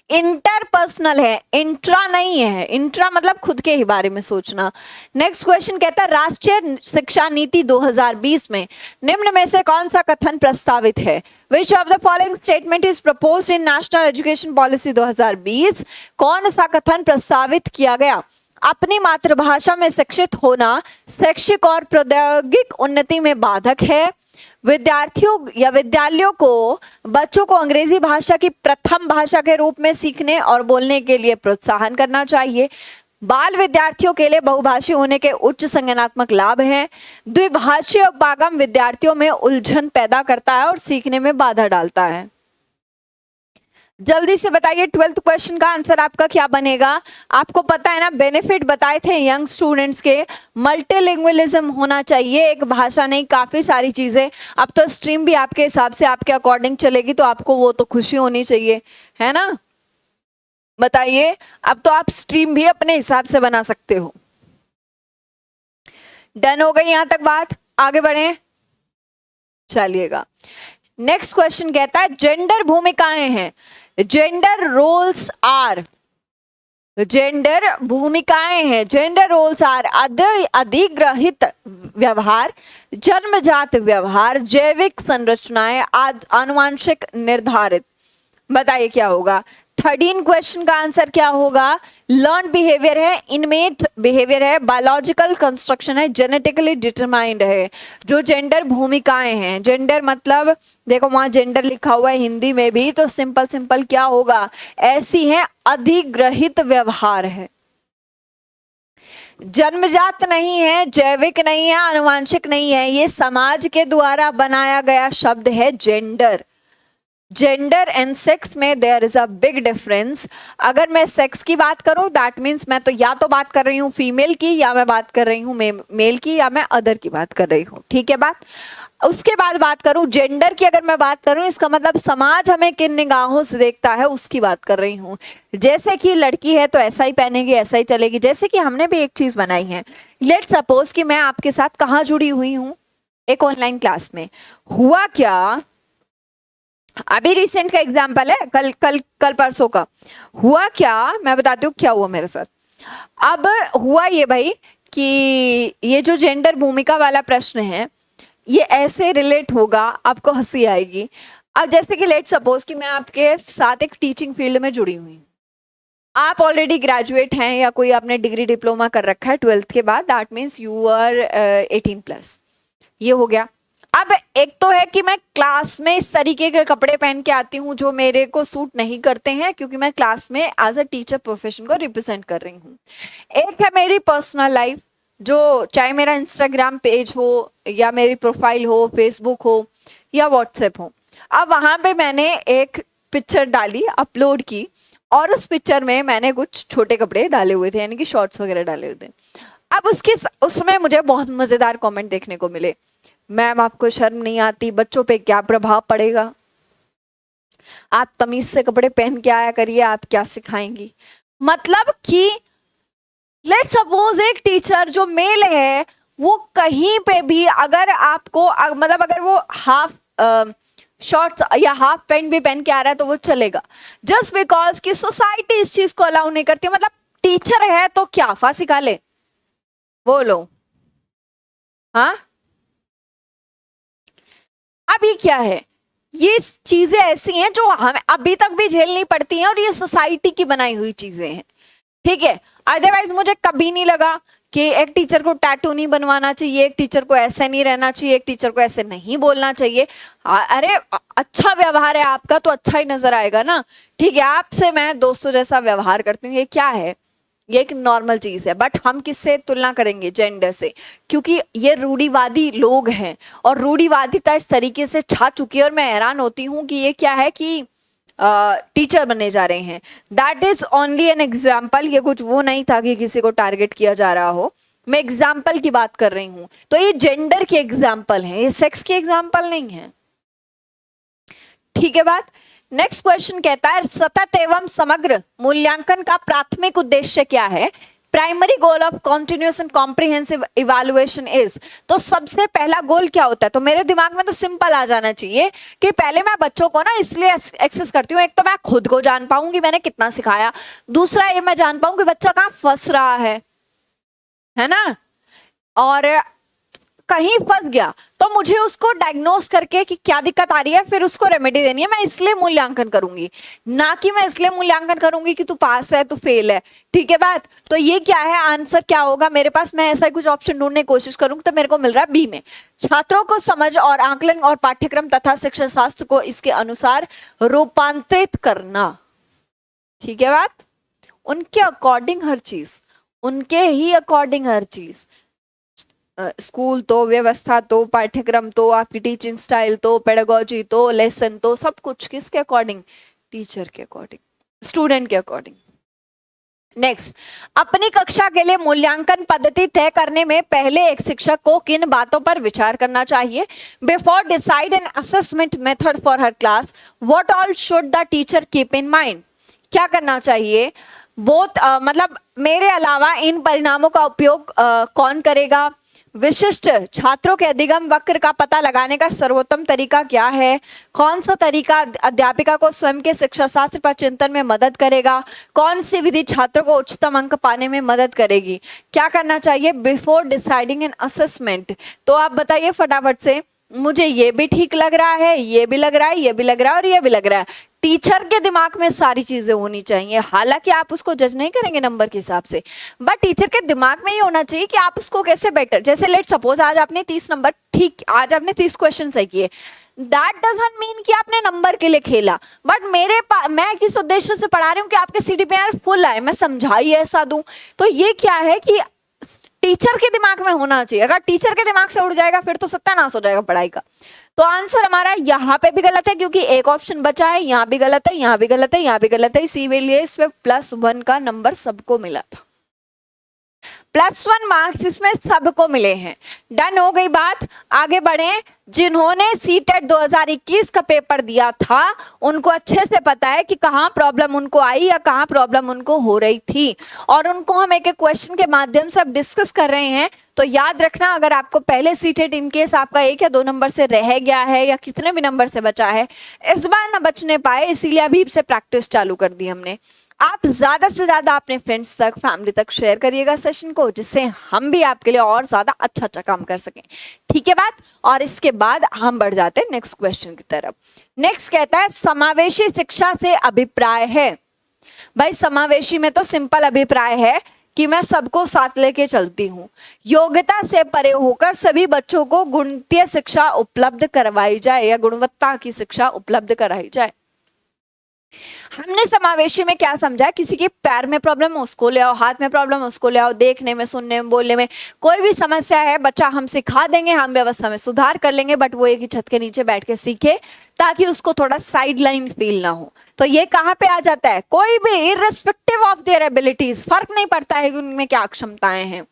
इंटरपर्सनल है, इंट्रा नहीं है। इंट्रा मतलब खुद के ही बारे में सोचना। नेक्स्ट क्वेश्चन कहता है, राष्ट्रीय शिक्षा नीति 2020 में निम्न में से कौन सा कथन प्रस्तावित है? Which of the following statement is proposed in national education policy 2020? कौन सा कथन प्रस्तावित किया गया? अपनी मातृभाषा में शिक्षित होना शैक्षिक और प्रौद्योगिक उन्नति में बाधक है, विद्यार्थियों या विद्यालयों को बच्चों को अंग्रेजी भाषा की प्रथम भाषा के रूप में सीखने और बोलने के लिए प्रोत्साहन करना चाहिए। बाल विद्यार्थियों के लिए बहुभाषी होने के उच्च संज्ञानात्मक लाभ हैं। द्विभाषी उपागम विद्यार्थियों में उलझन पैदा करता है और सीखने में बाधा डालता है। जल्दी से बताइए 12th क्वेश्चन का आंसर आपका क्या बनेगा। आपको पता है ना, बेनिफिट बताए थे यंग स्टूडेंट्स के, मल्टीलिंगुअलिज्म होना चाहिए, एक भाषा नहीं काफी सारी चीजें। अब तो स्ट्रीम भी आपके हिसाब से आपके अकॉर्डिंग चलेगी, तो आपको वो तो खुशी होनी चाहिए, है ना। बताइए, अब तो आप स्ट्रीम भी अपने हिसाब से बना सकते हो। डन हो गई यहां तक बात, आगे बढ़े चलिएगा। नेक्स्ट क्वेश्चन कहता है जेंडर भूमिकाएं हैं, जेंडर रोल्स आर, जेंडर भूमिकाएं हैं, जेंडर रोल्स आर अधिग्रहित व्यवहार, जन्मजात व्यवहार, जैविक संरचनाएं, आनुवांशिक निर्धारित। बताइए क्या होगा। 13 क्वेश्चन का आंसर क्या होगा। लर्न बिहेवियर है, इनमेट बिहेवियर है, बायोलॉजिकल कंस्ट्रक्शन है, जेनेटिकली डिटरमाइंड है। जो जेंडर भूमिकाएं हैं, जेंडर मतलब देखो वहां जेंडर लिखा हुआ है हिंदी में भी, तो सिंपल सिंपल क्या होगा, ऐसी है अधिग्रहित व्यवहार है, जन्मजात नहीं है, जैविक नहीं है, आनुवांशिक नहीं है, ये समाज के द्वारा बनाया गया शब्द है जेंडर। जेंडर एंड सेक्स में there is a big difference. अगर मैं सेक्स की बात करूं दैट मीन्स मैं तो या तो बात कर रही हूं फीमेल की, या मैं बात कर रही हूं मेल की, या मैं अदर की बात कर रही हूं, ठीक है बात। उसके बाद बात करूं जेंडर की, अगर मैं बात करूं इसका मतलब समाज हमें किन निगाहों से देखता है उसकी बात कर रही हूं। जैसे कि लड़की है तो ऐसा ही पहनेगी, ऐसा ही चलेगी। जैसे कि हमने भी एक चीज बनाई है, लेट सपोज कि मैं आपके साथ कहाँ जुड़ी हुई हूँ, एक ऑनलाइन क्लास में। हुआ क्या, अभी रिसेंट का एग्जाम्पल है, कल कल कल परसों का। हुआ क्या, मैं बताती हूँ क्या हुआ मेरे साथ। अब हुआ ये भाई कि ये जो जेंडर भूमिका वाला प्रश्न है ये ऐसे रिलेट होगा, आपको हंसी आएगी। अब जैसे कि लेट सपोज कि मैं आपके साथ एक टीचिंग फील्ड में जुड़ी हुई हूँ, आप ऑलरेडी ग्रेजुएट हैं या कोई आपने डिग्री डिप्लोमा कर रखा है 12th के बाद, दैट मीन्स यू आर 18+, ये हो गया। अब एक तो है कि मैं क्लास में इस तरीके के कपड़े पहन के आती हूँ जो मेरे को सूट नहीं करते हैं, क्योंकि मैं क्लास में एज अ टीचर प्रोफेशन को रिप्रेजेंट कर रही हूँ। एक है मेरी पर्सनल लाइफ, जो चाहे मेरा इंस्टाग्राम पेज हो या मेरी प्रोफाइल हो, फेसबुक हो या व्हाट्सएप हो। अब वहां पे मैंने एक पिक्चर डाली, अपलोड की, और उस पिक्चर में मैंने कुछ छोटे कपड़े डाले हुए थे, यानी कि शॉर्ट्स वगैरह डाले हुए थे। अब उसमें मुझे बहुत मजेदार कमेंट देखने को मिले, मैम आपको शर्म नहीं आती, बच्चों पे क्या प्रभाव पड़ेगा, आप तमीज से कपड़े पहन के आया करिए, आप क्या सिखाएंगी। मतलब कि लेट सपोज एक टीचर जो मेल है वो कहीं पे भी अगर आपको मतलब अगर वो हाफ शॉर्ट्स या हाफ पैंट भी पहन के आ रहा है तो वो चलेगा, जस्ट बिकॉज कि सोसाइटी इस चीज को अलाउ नहीं करती। मतलब टीचर है तो क्या फांसी खा ले, बोलो हाँ। अब ये क्या है, ये चीजें ऐसी हैं जो हमें अभी तक भी झेलनी पड़ती हैं, और ये सोसाइटी की बनाई हुई चीजें हैं, ठीक है। अदरवाइज मुझे कभी नहीं लगा कि एक टीचर को टैटू नहीं बनवाना चाहिए, एक टीचर को ऐसे नहीं रहना चाहिए, एक टीचर को ऐसे नहीं बोलना चाहिए। अरे अच्छा व्यवहार है आपका तो अच्छा ही नजर आएगा ना, ठीक है। आपसे मैं दोस्तों जैसा व्यवहार करती हूँ, ये क्या है, ये एक नॉर्मल चीज है। बट हम किससे तुलना करेंगे, जेंडर से, क्योंकि ये रूढ़िवादी लोग हैं और रूढ़िवादिता इस तरीके से छा चुकी है। और मैं हैरान होती हूँ कि ये क्या है कि टीचर बनने जा रहे हैं। That is only an example, ये कुछ वो नहीं था कि किसी को टारगेट किया जा रहा हो, मैं एग्जाम्पल की बात कर रही हूँ। तो ये जेंडर के एग्जाम्पल हैं, ये सेक्स के एग्जाम्पल नहीं है, ठीक है बात। नेक्स्ट क्वेश्चन कहता है सतत एवं समग्र मूल्यांकन का प्राथमिक उद्देश्य क्या है। Primary goal of continuous and comprehensive evaluation is. तो सबसे पहला गोल क्या होता है, तो मेरे दिमाग में तो सिंपल आ जाना चाहिए कि पहले मैं बच्चों को ना इसलिए एक्सेस करती हूँ, एक तो मैं खुद को जान पाऊंगी मैंने कितना सिखाया, दूसरा ये मैं जान पाऊंगी बच्चा कहाँ फंस रहा है ना। और कहीं फंस गया तो मुझे उसको डायग्नोस करके कि क्या दिक्कत आ रही है फिर उसको रेमेडी देनी है। मैं इसलिए मूल्यांकन करूंगी, ना कि मैं इसलिए मूल्यांकन करूंगी कि तू पास है तू फेल है। ठीक है बात। तो ये क्या है, आंसर क्या होगा मेरे पास, मैं ऐसा कुछ ऑप्शन ढूंढने की कोशिश करूंगी तो मेरे को मिल रहा है बी में। छात्रों को समझ और आकलन और पाठ्यक्रम तथा शिक्षा शास्त्र को इसके अनुसार रूपांतरित करना। ठीक है बात। उनके अकॉर्डिंग हर चीज, उनके ही अकॉर्डिंग हर चीज, स्कूल तो, व्यवस्था तो, पाठ्यक्रम तो, आपकी टीचिंग स्टाइल तो, पेडागोजी तो, लेसन तो, सब कुछ किसके अकॉर्डिंग, टीचर के अकॉर्डिंग, स्टूडेंट के अकॉर्डिंग। नेक्स्ट, अपनी कक्षा के लिए मूल्यांकन पद्धति तय करने में पहले एक शिक्षक को किन बातों पर विचार करना चाहिए? Before decide an assessment method for her class, what all should the teacher keep in mind? क्या करना चाहिए? बोथ मतलब मेरे अलावा इन परिणामों का उपयोग कौन करेगा? विशिष्ट छात्रों के अधिगम वक्र का पता लगाने का सर्वोत्तम तरीका क्या है? कौन सा तरीका अध्यापिका को स्वयं के शिक्षा शास्त्र पर चिंतन में मदद करेगा? कौन सी विधि छात्रों को उच्चतम अंक पाने में मदद करेगी? क्या करना चाहिए बिफोर डिसाइडिंग एन असेसमेंट? तो आप बताइए फटाफट से, मुझे ये भी ठीक लग रहा है, ये भी लग रहा है, ये भी लग रहा है और ये भी लग रहा है। टीचर के दिमाग में सारी चीजें होनी चाहिए, हालांकि आप उसको जज नहीं करेंगे नंबर के हिसाब से, बट टीचर के दिमाग में ये होना चाहिए कि आप उसको कैसे बेटर, जैसे लेट सपोज आज आपने 30 नंबर ठीक, आज आपने 30 क्वेश्चन सही किए, दैट डजंट मीन कि आपने नंबर के लिए खेला, बट मैं किस उद्देश्य से पढ़ा रही हूँ कि आपके CDPR फुल आए, मैं समझाई ऐसा दूं। तो ये क्या है कि टीचर के दिमाग में होना चाहिए, अगर टीचर के दिमाग से उड़ जाएगा फिर तो सत्यानाश हो जाएगा पढ़ाई का। तो आंसर हमारा यहाँ पे भी गलत है क्योंकि एक ऑप्शन बचा है, यहाँ भी गलत है, यहाँ भी गलत है, यहाँ भी गलत है, इसीलिए इसमें +1 का नंबर सबको मिला था, +1 मार्क्स इसमें सबको मिले हैं। डन हो गई बात, आगे बढ़े। जिन्होंने सीटेट 2021 का पेपर दिया था उनको अच्छे से पता है कि कहाँ प्रॉब्लम उनको आई या कहाँ प्रॉब्लम उनको हो रही थी, और उनको हम एक एक क्वेश्चन के माध्यम से अब डिस्कस कर रहे हैं। तो याद रखना, अगर आपको पहले सीटेट इनकेस आपका 1 या 2 नंबर से रह गया है या कितने भी नंबर से बचा है, इस बार ना बचने पाए, इसीलिए अभी से प्रैक्टिस चालू कर दी हमने। आप ज्यादा से ज्यादा अपने फ्रेंड्स तक, फैमिली तक शेयर करिएगा सेशन को, जिससे हम भी आपके लिए और ज्यादा अच्छा काम कर सकें। ठीक है बात। और इसके बाद हम बढ़ जाते हैं नेक्स्ट क्वेश्चन की तरफ। नेक्स्ट कहता है समावेशी शिक्षा से अभिप्राय है। भाई समावेशी में तो सिंपल अभिप्राय है कि मैं सबको साथ लेके चलती हूँ, योग्यता से परे होकर सभी बच्चों को गुणवत्ता शिक्षा उपलब्ध करवाई जाए या गुणवत्ता की शिक्षा उपलब्ध कराई जाए। हमने समावेशी में क्या समझा, किसी के पैर में प्रॉब्लम उसको ले आओ, हाथ में प्रॉब्लम उसको ले आओ, देखने में, सुनने में, बोलने में कोई भी समस्या है बच्चा हम सिखा देंगे, हम व्यवस्था में सुधार कर लेंगे, बट वो एक ही छत के नीचे बैठ के सीखे ताकि उसको थोड़ा साइड लाइन फील ना हो। तो ये कहाँ पे आ जाता है, कोई भी इररिस्पेक्टिव ऑफ देयर एबिलिटीज, फर्क नहीं पड़ता है कि उनमें क्या क्षमताएं हैं।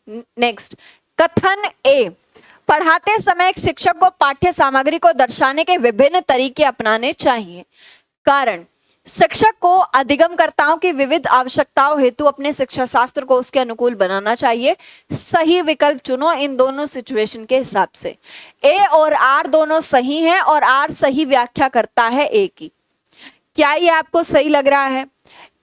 नेक्स्ट, कथन ए, पढ़ाते समय एक शिक्षक को पाठ्य सामग्री को दर्शाने के विभिन्न तरीके अपनाने चाहिए। कारण, शिक्षक को अधिगमकर्ताओं की विविध आवश्यकताओं हेतु अपने शिक्षा शास्त्र को उसके अनुकूल बनाना चाहिए। सही विकल्प चुनो इन दोनों सिचुएशन के हिसाब से। ए और आर दोनों सही हैं और आर सही व्याख्या करता है ए की। क्या ये आपको सही लग रहा है?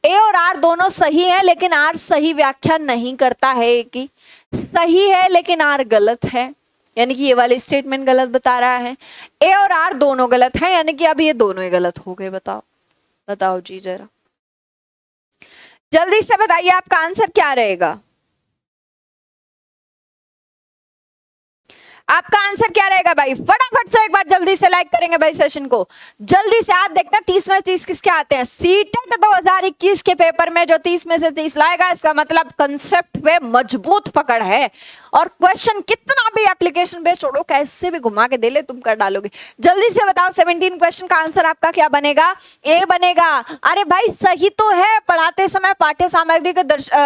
ए और आर दोनों सही है लेकिन आर सही व्याख्या नहीं करता है ए की। सही है लेकिन आर गलत है, यानी कि ये वाले स्टेटमेंट गलत बता रहा है। ए और आर दोनों गलत है, यानी कि अब ये दोनों ही गलत हो गए। बताओ बताओ जी, जरा जल्दी से बताइए आपका आंसर क्या रहेगा। आपका आंसर क्या रहेगा भाई? फटाफट से एक बार जल्दी से लाइक करेंगे भाई सेशन को, जल्दी से। आज देखते हैं 30 में 30 किसके आते हैं। सीटेट 2021 के पेपर में जो 30 में से 30 लाएगा, इसका मतलब कंसेप्ट पे मजबूत पकड़ है, और क्वेश्चन कितना भी एप्लीकेशन बेस्ड छोड़ो, कैसे भी घुमा के दे ले तुम कर डालोगे। जल्दी से बताओ 17 क्वेश्चन का आंसर आपका क्या बनेगा? ए बनेगा। अरे भाई सही तो है, पढ़ाते समय पाठ्य सामग्री को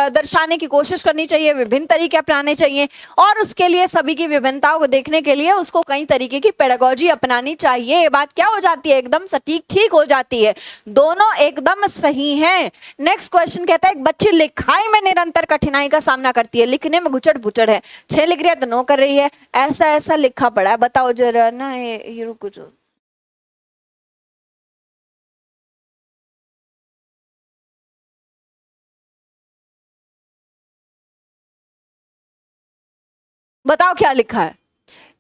दर्शाने की कोशिश करनी चाहिए, विभिन्न तरीके अपनाने चाहिए, और उसके लिए सभी की विभिन्नताओं को देखने के लिए उसको कई तरीके की पेडागोजी अपनानी चाहिए। ये बात क्या हो जाती है, एकदम सटीक ठीक हो जाती है, दोनों एकदम सही हैं। नेक्स्ट क्वेश्चन कहता है एक बच्ची लिखाई में निरंतर कठिनाई का सामना करती है, लिखने में गुचड़ बुचड़ है, 6 लिख रही है तो 9 कर रही है, ऐसा ऐसा लिखा पड़ा है। बताओ जरा ना, ये रुको जो बताओ क्या लिखा है।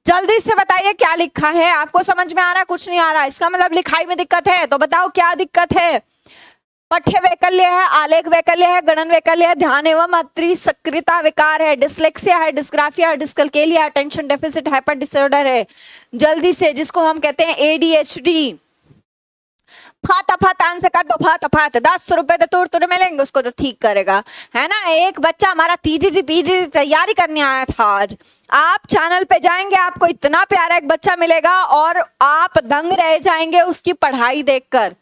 जल्दी से बताइए क्या लिखा है, आपको समझ में आ रहा है? कुछ नहीं आ रहा, इसका मतलब लिखाई में दिक्कत है। तो बताओ क्या दिक्कत है? पठ्य वैकल्य है, आलेख वैकल्य है, गणन वैकल्य है, ध्यान एवं अतिसक्रियता विकार है, डिसलेक्सिया है, डिस्ग्राफिया है, dyscalculia, attention deficit hyper disorder है। जल्दी से, जिसको हम कहते हैं एडीएचडी। फात आंसर कर दो, फात 10 रुपए तो तुर मिलेंगे उसको, तो ठीक करेगा, है ना। एक बच्चा हमारा तीजी पीजी तैयारी करने आया था आज। आप चैनल पे जाएंगे, आपको इतना प्यारा एक बच्चा मिलेगा और आप दंग रह जाएंगे उसकी पढ़ाई देखकर।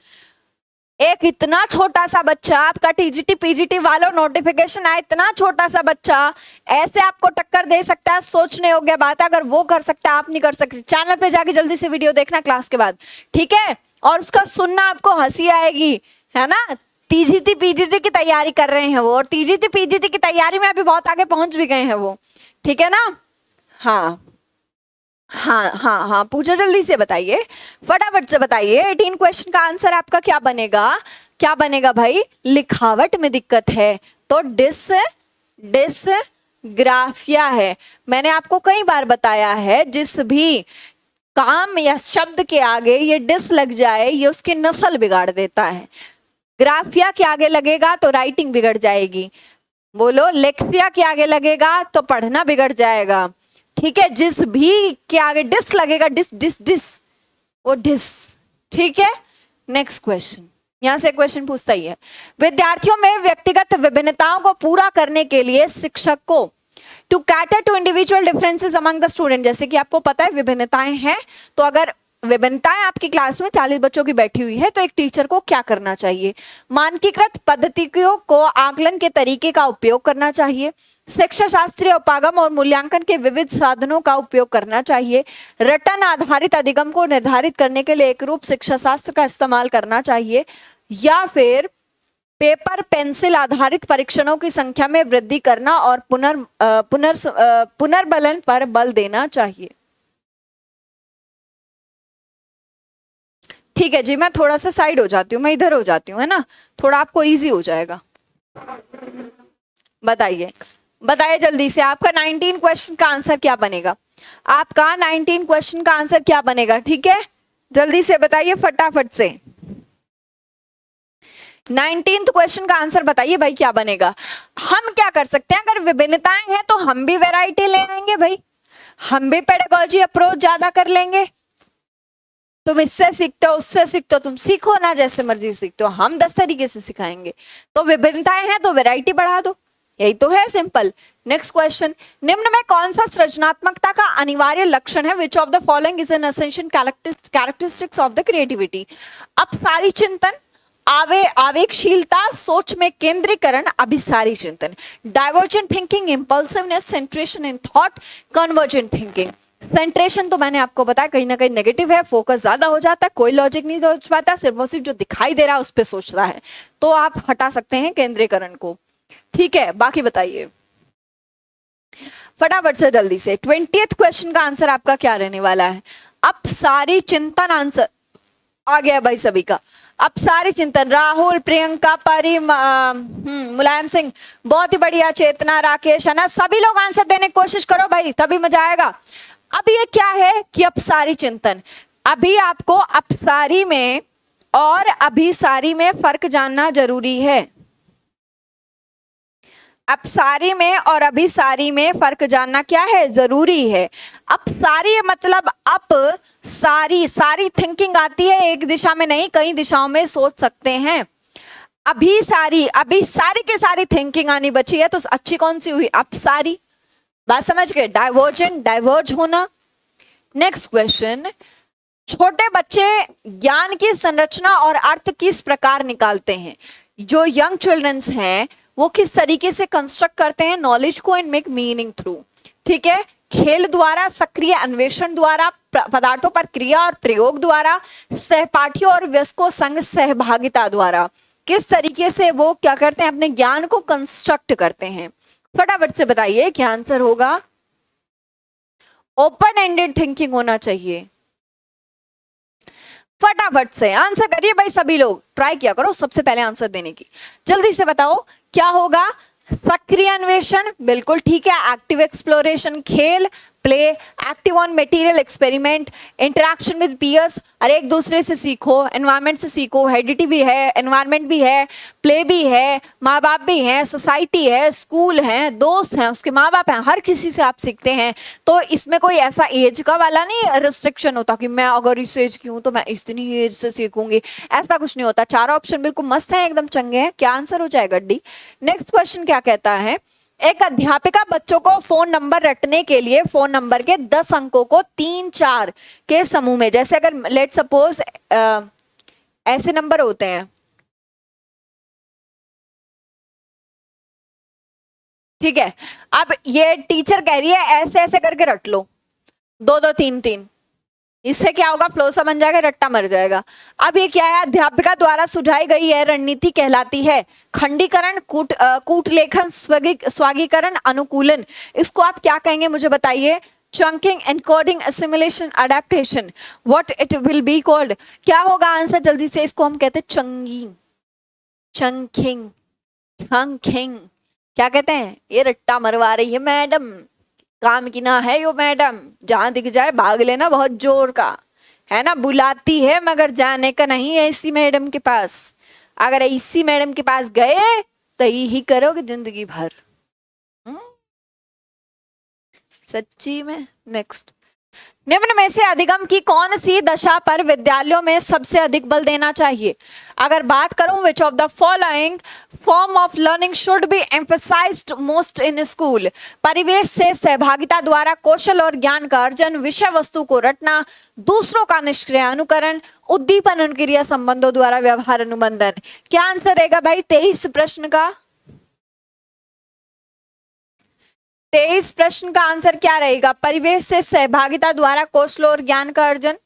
एक इतना छोटा सा बच्चा, आपका टीजीटी पीजीटी वालों नोटिफिकेशन आए, इतना छोटा सा बच्चा ऐसे आपको टक्कर दे सकता है, सोचने योग्य बात है। अगर वो कर सकता है, आप नहीं कर सकते। चैनल पे जाके जल्दी से वीडियो देखना क्लास के बाद, ठीक है। और उसका सुनना, आपको हंसी आएगी, है ना। टीजीटी पीजीटी की तैयारी कर रहे हैं वो, और टीजीटी पीजीटी की तैयारी में अभी बहुत आगे पहुंच भी गए हैं वो, ठीक है ना। हाँ हाँ हाँ हाँ, पूछो, जल्दी से बताइए, फटाफट से बताइए। 18 क्वेश्चन का आंसर आपका क्या बनेगा? क्या बनेगा भाई? लिखावट में दिक्कत है तो डिसग्राफिया है। मैंने आपको कई बार बताया है, जिस भी काम या शब्द के आगे ये डिस लग जाए, ये उसकी नस्ल बिगाड़ देता है। ग्राफिया के आगे लगेगा तो राइटिंग बिगड़ जाएगी। बोलो, लेक्सिया के आगे लगेगा तो पढ़ना बिगड़ जाएगा, ठीक है। जिस भी के आगे डिस लगेगा, डिस डिस डिस, वो डिस, ठीक है। नेक्स्ट क्वेश्चन, यहां से क्वेश्चन पूछता ही है, विद्यार्थियों में व्यक्तिगत विभिन्नताओं को पूरा करने के लिए शिक्षक को to cater to individual differences among the student. जैसे कि आपको पता है विभिन्नताएं हैं, तो अगर विभिन्नताएं आपकी क्लास में 40 बच्चों की बैठी हुई है, तो एक टीचर को क्या करना चाहिए? मानकीकृत पद्धतियों को आकलन के तरीके का उपयोग करना चाहिए, शिक्षा शास्त्रीय उपागम और मूल्यांकन के विविध साधनों का उपयोग करना चाहिए, रटन आधारित अधिगम को निर्धारित करने के लिए एक रूप शिक्षा शास्त्र का इस्तेमाल करना चाहिए, या फिर पेपर पेंसिल आधारित परीक्षणों की संख्या में वृद्धि करना और पुनर्बलन पर बल देना चाहिए। ठीक है जी, मैं थोड़ा सा साइड हो जाती हूँ, मैं इधर हो जाती हूँ, है ना, थोड़ा आपको इजी हो जाएगा। बताइए बताइए जल्दी से, आपका 19 क्वेश्चन का आंसर क्या बनेगा? आपका 19 क्वेश्चन का आंसर क्या बनेगा? ठीक है, जल्दी से बताइए फटाफट से। 19th क्वेश्चन का आंसर बताइए भाई, क्या बनेगा? हम क्या कर सकते हैं, अगर विभिन्नताएं हैं तो हम भी वैरायटी ले आएंगे भाई, हम भी पेडागोजी अप्रोच ज्यादा कर लेंगे। तुम इससे सीखते हो, उससे सीखते हो, तुम सीखो ना, जैसे मर्जी सीखते हो, हम 10 तरीके से सिखाएंगे। तो विभिन्नताएं हैं तो वैरायटी बढ़ा दो, यही तो है, सिंपल। नेक्स्ट क्वेश्चन, निम्न में कौन सा सृजनात्मकता का अनिवार्य लक्षण है? Which of the following is an essential characteristics of the creativity? अपसारी चिंतन, आवेगशीलता, सोच में केंद्रीकरण, अभिसारी चिंतन, divergent thinking, impulsiveness, centration in thought, convergent thinking. Centration तो मैंने आपको बताया कहीं ना कहीं नेगेटिव है, फोकस ज्यादा हो जाता है, कोई लॉजिक नहीं सोच पाता, सिर्फ और सिर्फ जो दिखाई दे रहा है उस पर सोच रहा है, तो आप हटा सकते हैं केंद्रीकरण को, ठीक है। बाकी बताइए फटाफट से जल्दी से। 20th क्वेश्चन का आंसर आपका क्या रहने वाला है? अपसारी चिंतन आंसर आ गया भाई सभी का। अपसारी चिंतन, राहुल, प्रियंका, परी, मुलायम सिंह, बहुत ही बढ़िया, चेतना, राकेश, है ना, सभी लोग आंसर देने की कोशिश करो भाई, तभी मजा आएगा। अब ये क्या है कि अपसारी चिंतन, अभी आपको अपसारी में और अभिसारी में फर्क जानना जरूरी है। अपसारी में और अभिसारी में फर्क जानना क्या है, जरूरी है। अपसारी मतलब अप सारी, सारी थिंकिंग आती है एक दिशा में नहीं, कई दिशाओं में सोच सकते हैं। अभिसारी, अभी सारी की सारी थिंकिंग आनी बची है, तो अच्छी कौन सी हुई? अपसारी। बात समझ गए? डाइवर्जेंट, डाइवर्ज होना। नेक्स्ट क्वेश्चन, छोटे बच्चे ज्ञान की संरचना और अर्थ किस प्रकार निकालते हैं? जो यंग चिल्ड्रंस हैं वो किस तरीके से कंस्ट्रक्ट करते हैं नॉलेज को एंड मेक मीनिंग थ्रू, ठीक है। खेल द्वारा, सक्रिय अन्वेषण द्वारा, पदार्थों पर क्रिया और प्रयोग द्वारा, सहपाठियों और वयस्कों संग सहभागिता द्वारा, किस तरीके से वो क्या करते हैं, अपने ज्ञान को कंस्ट्रक्ट करते हैं? फटाफट से बताइए क्या आंसर होगा। ओपन एंडेड थिंकिंग होना चाहिए, फटाफट से आंसर करिए भाई, सभी लोग ट्राई किया करो सबसे पहले आंसर देने की, जल्दी से बताओ क्या होगा। सक्रिय अन्वेषण, बिल्कुल ठीक है। एक्टिव एक्सप्लोरेशन, खेल, play, active on material experiment, interaction with peers, अरे एक दूसरे से सीखो, एनवायरनमेंट से सीखो, हेरिडिटी भी है, एनवायरनमेंट भी है, प्ले भी है, माँ बाप भी हैं, सोसाइटी है, स्कूल है, दोस्त हैं, उसके माँ बाप हैं, हर किसी से आप सीखते हैं। तो इसमें कोई ऐसा एज का वाला नहीं रिस्ट्रिक्शन होता कि मैं अगर इस एज की हूँ तो मैं इतनी एज से सीखूंगी, ऐसा कुछ नहीं होता। चारों ऑप्शन बिल्कुल मस्त है, एकदम चंगे हैं। क्या आंसर हो जाएगा? डी। नेक्स्ट क्वेश्चन क्या कहता है? एक अध्यापिका बच्चों को फोन नंबर रटने के लिए फोन नंबर के 10 अंकों को 3 4 के समूह में, जैसे अगर लेट सपोज ऐसे नंबर होते हैं, ठीक है, अब ये टीचर कह रही है ऐसे ऐसे करके रट लो, 2 2 3 3, इससे क्या होगा? फ्लो सा बन जाएगा, रट्टा मर जाएगा। अब ये क्या है? अध्यापिका द्वारा सुझाई गई है रणनीति कहलाती है खंडीकरण, कूटलेखन, स्वागीकरण, अनुकूलन। इसको आप क्या कहेंगे मुझे बताइए? Chunking, encoding, assimilation, adaptation, what it will be called? क्या होगा आंसर जल्दी से? इसको हम कहते हैं चंगिंग, चंकिंग, चंकिंग। क्या कहते हैं? ये रट्टा मरवा रही है मैडम, काम की ना है यो मैडम, जहां दिख जाए भाग लेना बहुत जोर का, है ना, बुलाती है मगर जाने का नहीं है इसी मैडम के पास। अगर इसी मैडम के पास गए तो यही करोगे जिंदगी भर। सच्ची में। नेक्स्ट, निम्न में से अधिगम की कौन सी दशा पर विद्यालयों में सबसे अधिक बल देना चाहिए? अगर बात करूं, which of the following form of learning should be emphasized most in school? परिवेश से सहभागिता द्वारा कौशल और ज्ञान का अर्जन, विषय वस्तु को रटना, दूसरों का निष्क्रिय अनुकरण, उद्दीपन और क्रिया संबंधों द्वारा व्यवहार अनुबंधन। क्या आंसर रहेगा भाई 23 प्रश्न का? 23 प्रश्न का आंसर क्या रहेगा? परिवेश से सहभागिता द्वारा कौशल और ज्ञान का अर्जन।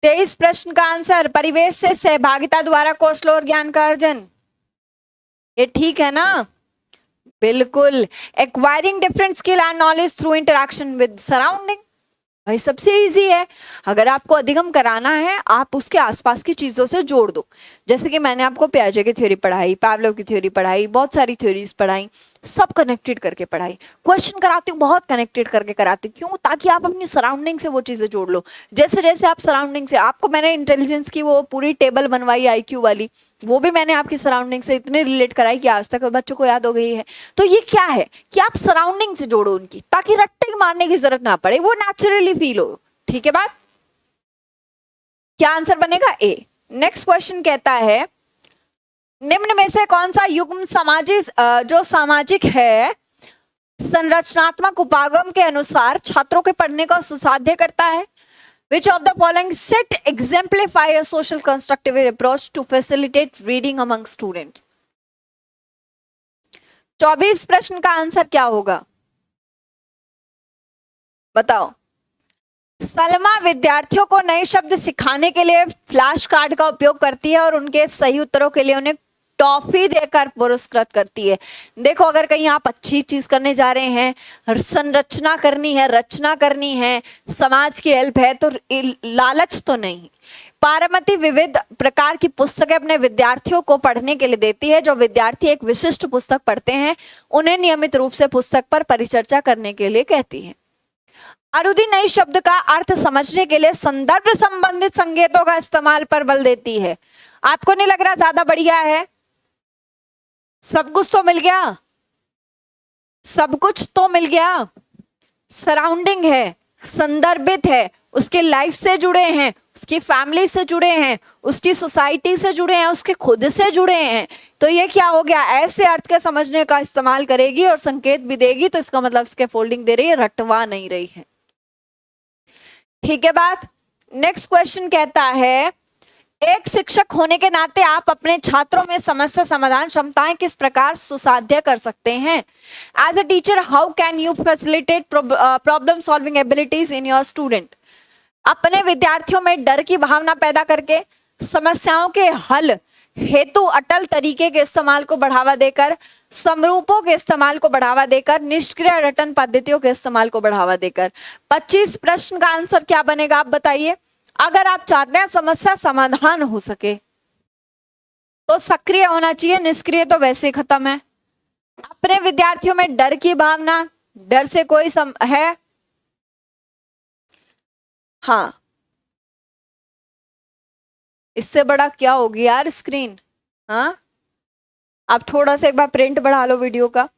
23 प्रश्न का आंसर परिवेश से सहभागिता द्वारा कौशल और ज्ञान का अर्जन। ये ठीक है ना? बिल्कुल। Acquiring different skill and knowledge through interaction with surrounding, भाई सबसे इजी है। अगर आपको अधिगम कराना है, आप उसके आसपास की चीजों से जोड़ दो। जैसे कि मैंने आपको पियाजे की थ्योरी पढ़ाई, पावलोव की थ्योरी पढ़ाई, बहुत सारी थ्योरीज पढ़ाई, सब कनेक्टेड करके पढ़ाई। क्वेश्चन कराती हूँ बहुत कनेक्टेड करके कराती हूँ, क्यों? ताकि आप अपनी सराउंडिंग से वो चीजें जोड़ लो। जैसे जैसे आप सराउंडिंग से, आपको मैंने इंटेलिजेंस की वो पूरी टेबल बनवाई IQ वाली, वो भी मैंने आपकी सराउंडिंग से इतने रिलेट कराई कि आज तक बच्चों को याद हो गई है। तो ये क्या है कि आप सराउंडिंग से जोड़ो उनकी, ताकि रट्टे मारने की जरूरत ना पड़े, वो नेचुरली फील हो। ठीक है बात? क्या आंसर बनेगा? ए। नेक्स्ट क्वेश्चन कहता है, निम्न में से कौन सा युग्म जो सामाजिक है संरचनात्मक उपागम के अनुसार छात्रों के पढ़ने को सुसाध्य करता है? Which of the following set exemplify a social constructive approach to facilitate reading among students? 24 प्रश्न का आंसर क्या होगा? बताओ। सलमा विद्यार्थियों को नए शब्द सिखाने के लिए फ्लैश कार्ड का उपयोग करती है और उनके सही उत्तरों के लिए उन्हें टॉफी देकर पुरस्कृत करती है। देखो, अगर कहीं आप अच्छी चीज करने जा रहे हैं, संरचना करनी है, रचना करनी है, समाज की हेल्प है, तो लालच तो नहीं। पारमती विविध प्रकार की पुस्तकें अपने विद्यार्थियों को पढ़ने के लिए देती है। जो विद्यार्थी एक विशिष्ट पुस्तक पढ़ते हैं, उन्हें नियमित रूप से पुस्तक पर परिचर्चा करने के लिए कहती है। अरुधि नई शब्द का अर्थ समझने के लिए संदर्भ संबंधित संकेतों का इस्तेमाल पर बल देती है। आपको नहीं लग रहा ज्यादा बढ़िया है? सब कुछ तो मिल गया, सब कुछ तो मिल गया। सराउंडिंग है, संदर्भित है, उसके लाइफ से जुड़े हैं, उसकी फैमिली से जुड़े हैं, उसकी सोसाइटी से जुड़े हैं, उसके खुद से जुड़े हैं। तो ये क्या हो गया? ऐसे अर्थ के समझने का इस्तेमाल करेगी और संकेत भी देगी, तो इसका मतलब इसके फोल्डिंग दे रही है, रटवा नहीं रही है। ठीक है बात? नेक्स्ट क्वेश्चन कहता है, एक शिक्षक होने के नाते आप अपने छात्रों में समस्या समाधान क्षमताएं किस प्रकार सुसाध्य कर सकते हैं? As a teacher, how can you facilitate problem solving abilities in your student? अपने विद्यार्थियों में डर की भावना पैदा करके, समस्याओं के हल हेतु अटल तरीके के इस्तेमाल को बढ़ावा देकर, समरूपों के इस्तेमाल को बढ़ावा देकर, निष्क्रिय रटन पद्धतियों के इस्तेमाल को बढ़ावा देकर। 25 प्रश्न का आंसर क्या बनेगा आप बताइए? अगर आप चाहते हैं समस्या समाधान हो सके तो सक्रिय होना चाहिए, निष्क्रिय तो वैसे ही खत्म है। अपने विद्यार्थियों में डर की भावना, डर से कोई है? हाँ, इससे बड़ा क्या होगी यार स्क्रीन? हाँ, आप थोड़ा सा एक बार प्रिंट बढ़ा लो वीडियो का।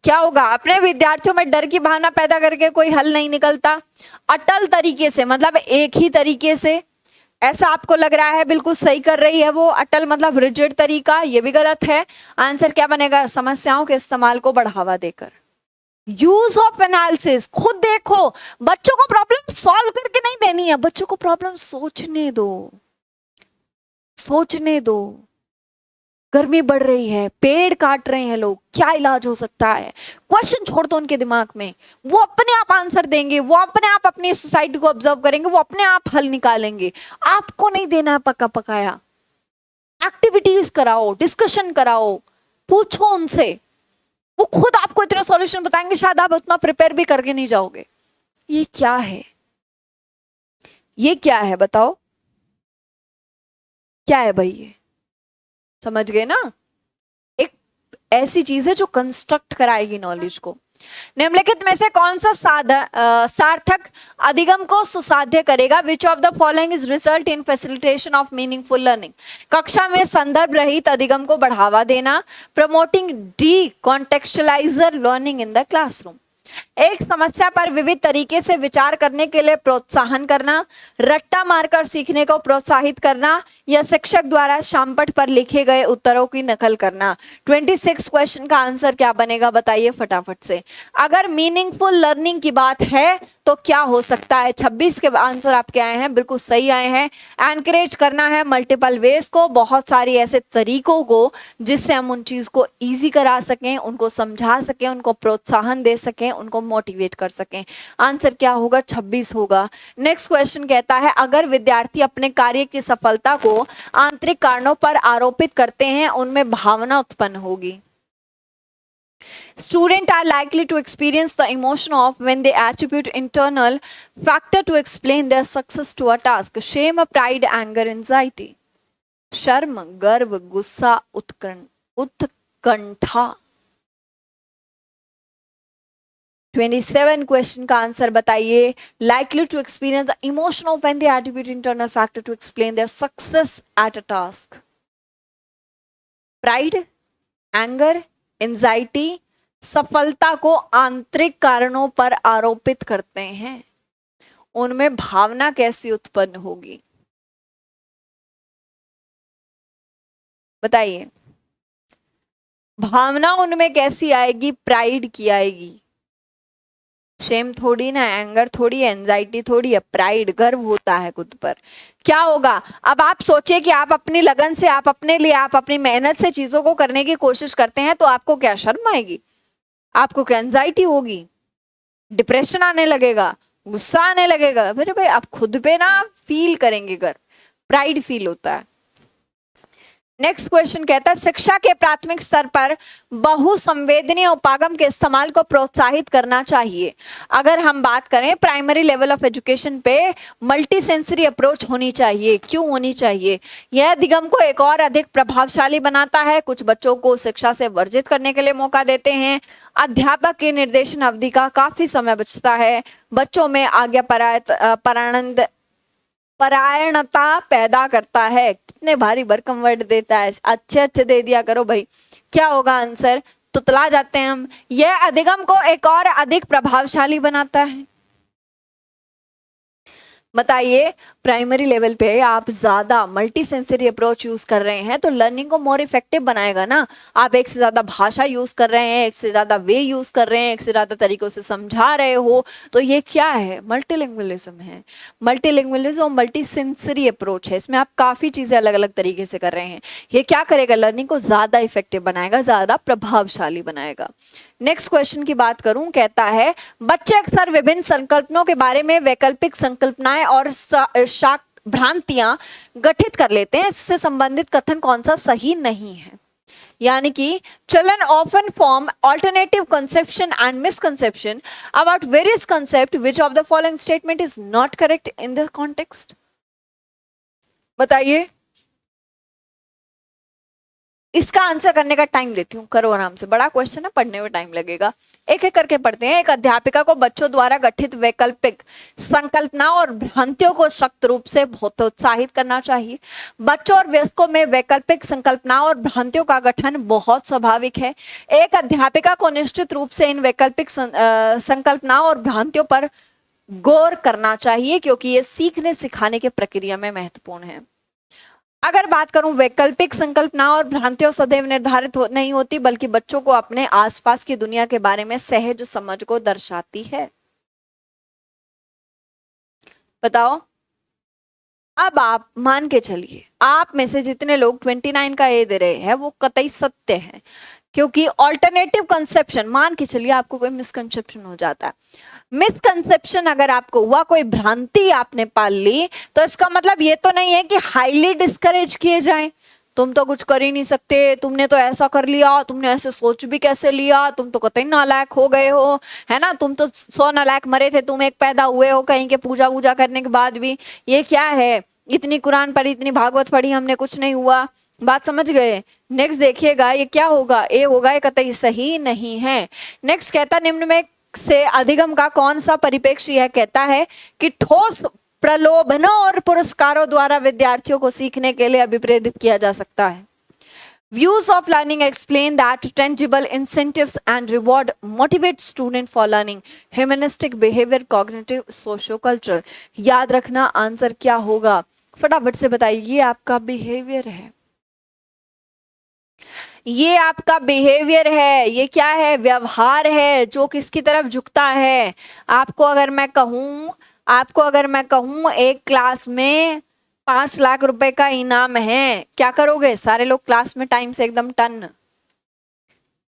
क्या होगा? अपने विद्यार्थियों में डर की भावना पैदा करके कोई हल नहीं निकलता। अटल तरीके से मतलब एक ही तरीके से, ऐसा आपको लग रहा है बिल्कुल सही कर रही है वो। अटल मतलब रिजिड तरीका, ये भी गलत है। आंसर क्या बनेगा? समस्याओं के इस्तेमाल को बढ़ावा देकर। यूज ऑफ एनालिसिस, खुद देखो, बच्चों को प्रॉब्लम सॉल्व करके नहीं देनी है, बच्चों को प्रॉब्लम सोचने दो, सोचने दो। गर्मी बढ़ रही है, पेड़ काट रहे हैं लोग, क्या इलाज हो सकता है? क्वेश्चन छोड़ दो उनके दिमाग में, वो अपने आप आंसर देंगे, वो अपने आप अपनी सोसाइटी को ऑब्जर्व करेंगे, वो अपने आप हल निकालेंगे। आपको नहीं देना है पका पकाया। एक्टिविटीज कराओ, डिस्कशन कराओ, पूछो उनसे, वो खुद आपको इतना सॉल्यूशन बताएंगे, शायद आप उतना प्रिपेयर भी करके नहीं जाओगे। ये क्या है? ये क्या है बताओ? क्या है भाई ये? समझ गए ना? एक ऐसी चीज है जो कंस्ट्रक्ट कराएगी नॉलेज को। निम्नलिखित में से कौन सा सार्थक अधिगम को सुसाध्य करेगा? Which of the following is result in facilitation of meaningful learning? कक्षा में संदर्भ रहित अधिगम को बढ़ावा देना, promoting decontextualized learning in the classroom, एक समस्या पर विविध तरीके से विचार करने के लिए प्रोत्साहन करना, रट्टा मारकर सीखने को प्रोत्साहित करना, या शिक्षक द्वारा शामपट पर लिखे गए उत्तरों की नकल करना। 26 क्वेश्चन का आंसर क्या बनेगा बताइए फटाफट से। अगर मीनिंगफुल लर्निंग की बात है तो क्या हो सकता है? 26 के आंसर आपके आए हैं, बिल्कुल सही आए हैं। एनकरेज करना है मल्टीपल वेज को, बहुत सारी ऐसे तरीकों को जिससे हम उन चीज को इजी करा सकें, उनको समझा सकें, उनको प्रोत्साहन दे सकें, उनको मोटिवेट कर सकें। आंसर क्या होगा? 26 होगा। नेक्स्ट क्वेश्चन कहता है, अगर विद्यार्थी अपने कार्य की सफलता को आंतरिक कारणों पर आरोपित करते हैं, उनमें भावना उत्पन्न होगी। Students are likely to experience the emotion of when they attribute internal factor to explain their success to a task. Shame, pride, anger, anxiety. शर्म, गर्व, गुस्सा, उत्कंठा। 27 क्वेश्चन का आंसर बताइए। Likely to experience the emotion of when they attribute internal factor to explain their success at a task. Pride, anger, anxiety, सफलता को आंतरिक कारणों पर आरोपित करते हैं, उनमें भावना कैसी उत्पन्न होगी बताइए? भावना उनमें कैसी आएगी? प्राइड की आएगी। शेम थोड़ी ना, एंगर थोड़ी, एंजाइटी थोड़ी है, प्राइड, गर्व होता है खुद पर। क्या होगा? अब आप सोचिए कि आप अपनी लगन से, आप अपने लिए, आप अपनी मेहनत से चीजों को करने की कोशिश करते हैं, तो आपको क्या शर्म आएगी? आपको क्या एंजाइटी होगी? डिप्रेशन आने लगेगा, गुस्सा आने लगेगा। अरे भाई, आप खुद पे ना फील करेंगे गर्व, प्राइड फील होता है। नेक्स्ट क्वेश्चन कहता है, शिक्षा के प्राथमिक स्तर पर बहुसंवेदनीय उपागम के इस्तेमाल को प्रोत्साहित करना चाहिए। अगर हम बात करें प्राइमरी लेवल ऑफ एजुकेशन पे, मल्टी सेंसरी अप्रोच होनी चाहिए। क्यों होनी चाहिए? यह अधिगम को एक और अधिक प्रभावशाली बनाता है, कुछ बच्चों को शिक्षा से वर्जित करने के लिए मौका देते हैं, अध्यापक की निर्देशन अवधि का काफी समय बचता है, बच्चों में आज्ञा परायणता पैदा करता है। कितने भारी भरकम वर्ड देता है, अच्छे अच्छे दे दिया करो भाई। क्या होगा आंसर? तुतला जाते हैं हम। यह अधिगम को एक और अधिक प्रभावशाली बनाता है। बताइए, प्राइमरी लेवल पे आप ज्यादा मल्टी सेंसरी अप्रोच यूज कर रहे हैं तो लर्निंग को मोर इफेक्टिव बनाएगा ना। आप एक से ज्यादा भाषा यूज कर रहे हैं, एक से ज्यादा वे यूज कर रहे हैं, एक से ज्यादा तरीकों से समझा रहे हो, तो ये क्या है? मल्टीलिंगुअलिज्म है। मल्टीलिंगुअलिज्म और मल्टी सेंसरी अप्रोच है, इसमें आप काफी चीजें अलग अलग तरीके से कर रहे हैं। ये क्या करेगा? लर्निंग को ज्यादा इफेक्टिव बनाएगा, ज्यादा प्रभावशाली बनाएगा। नेक्स्ट क्वेश्चन की बात करूं, कहता है, बच्चे अक्सर विभिन्न संकल्पनों के बारे में वैकल्पिक संकल्पनाएं और भ्रांतियां गठित कर लेते हैं, इससे संबंधित कथन कौन सा सही नहीं है? यानी कि children often form alternative conception and misconception about various concept. Which of the following statement is not correct in the context? बताइए। इसका आंसर करने का टाइम देती हूँ, करो आराम से, बड़ा क्वेश्चन है, पढ़ने में टाइम लगेगा। एक एक करके पढ़ते हैं। एक अध्यापिका को बच्चों द्वारा गठित वैकल्पिक संकल्पना और भ्रांतियों को सख्त रूप से प्रोत्साहित करना चाहिए। बच्चों और वयस्कों में वैकल्पिक संकल्पना और भ्रांतियों का गठन बहुत स्वाभाविक है। एक अध्यापिका को निश्चित रूप से इन वैकल्पिक संकल्पना और भ्रांतियों पर गौर करना चाहिए, क्योंकि ये सीखने सिखाने की प्रक्रिया में महत्वपूर्ण है। अगर बात करूं, वैकल्पिक संकल्पना और भ्रांतियों सदैव निर्धारित नहीं होती, बल्कि बच्चों को अपने आसपास की दुनिया के बारे में सहज समझ को दर्शाती है। बताओ, अब आप मान के चलिए, आप में से जितने लोग 29 का ए दे रहे हैं वो कतई सत्य है, क्योंकि ऑल्टरनेटिव कंसेप्शन, मान के चलिए आपको कोई मिसकंसेप्शन हो जाता है, मिसकंसेप्शन अगर आपको हुआ, कोई भ्रांति आपने पाल ली, तो इसका मतलब ये तो नहीं है कि हाईली डिस्करेज किए जाएं, तुम तो कुछ कर ही नहीं सकते, तुमने तो ऐसा कर लिया, तुमने ऐसे सोच भी कैसे लिया, तुम तो कतई नालायक हो गए हो, है ना, तुम तो 100 नालायक मरे थे, तुम एक पैदा हुए हो कहीं के पूजा वूजा करने के बाद भी, ये क्या है, इतनी कुरान पढ़ी, इतनी भागवत पढ़ी, हमने कुछ नहीं हुआ। बात समझ गए। नेक्स्ट देखिएगा, ये क्या होगा, ए होगा, ये कतई सही नहीं है। नेक्स्ट कहता, निम्न में से अधिगम का कौन सा परिप्रेक्ष्य यह कहता है कि ठोस प्रलोभनों और पुरस्कारों द्वारा विद्यार्थियों को सीखने के लिए अभिप्रेरित किया जा सकता है। Views of learning explain that tangible incentives and reward motivate student for learning. Humanistic behavior, cognitive, socio-cultural. याद रखना आंसर क्या होगा, फटाफट से बताइए। ये आपका बिहेवियर है, ये आपका बिहेवियर है, ये क्या है, व्यवहार है, जो किसकी तरफ झुकता है। आपको अगर मैं कहूं एक क्लास में 5 लाख रुपए का इनाम है, क्या करोगे, सारे लोग क्लास में टाइम से एकदम टन।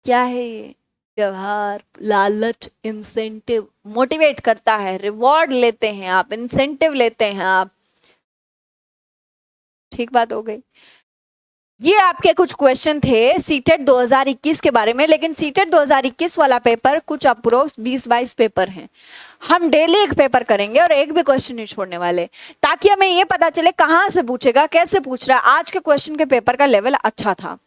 क्या है ये, व्यवहार, लालच, इंसेंटिव, मोटिवेट करता है, रिवॉर्ड लेते हैं आप, इंसेंटिव लेते हैं आप। ठीक बात हो गई। ये आपके कुछ क्वेश्चन थे सीटेट 2021 के बारे में, लेकिन सीटेट 2021 वाला पेपर कुछ अप्रोक्स 20-22 पेपर हैं। हम डेली एक पेपर करेंगे और एक भी क्वेश्चन नहीं छोड़ने वाले, ताकि हमें ये पता चले कहाँ से पूछेगा, कैसे पूछ रहा है। आज के क्वेश्चन के पेपर का लेवल अच्छा था,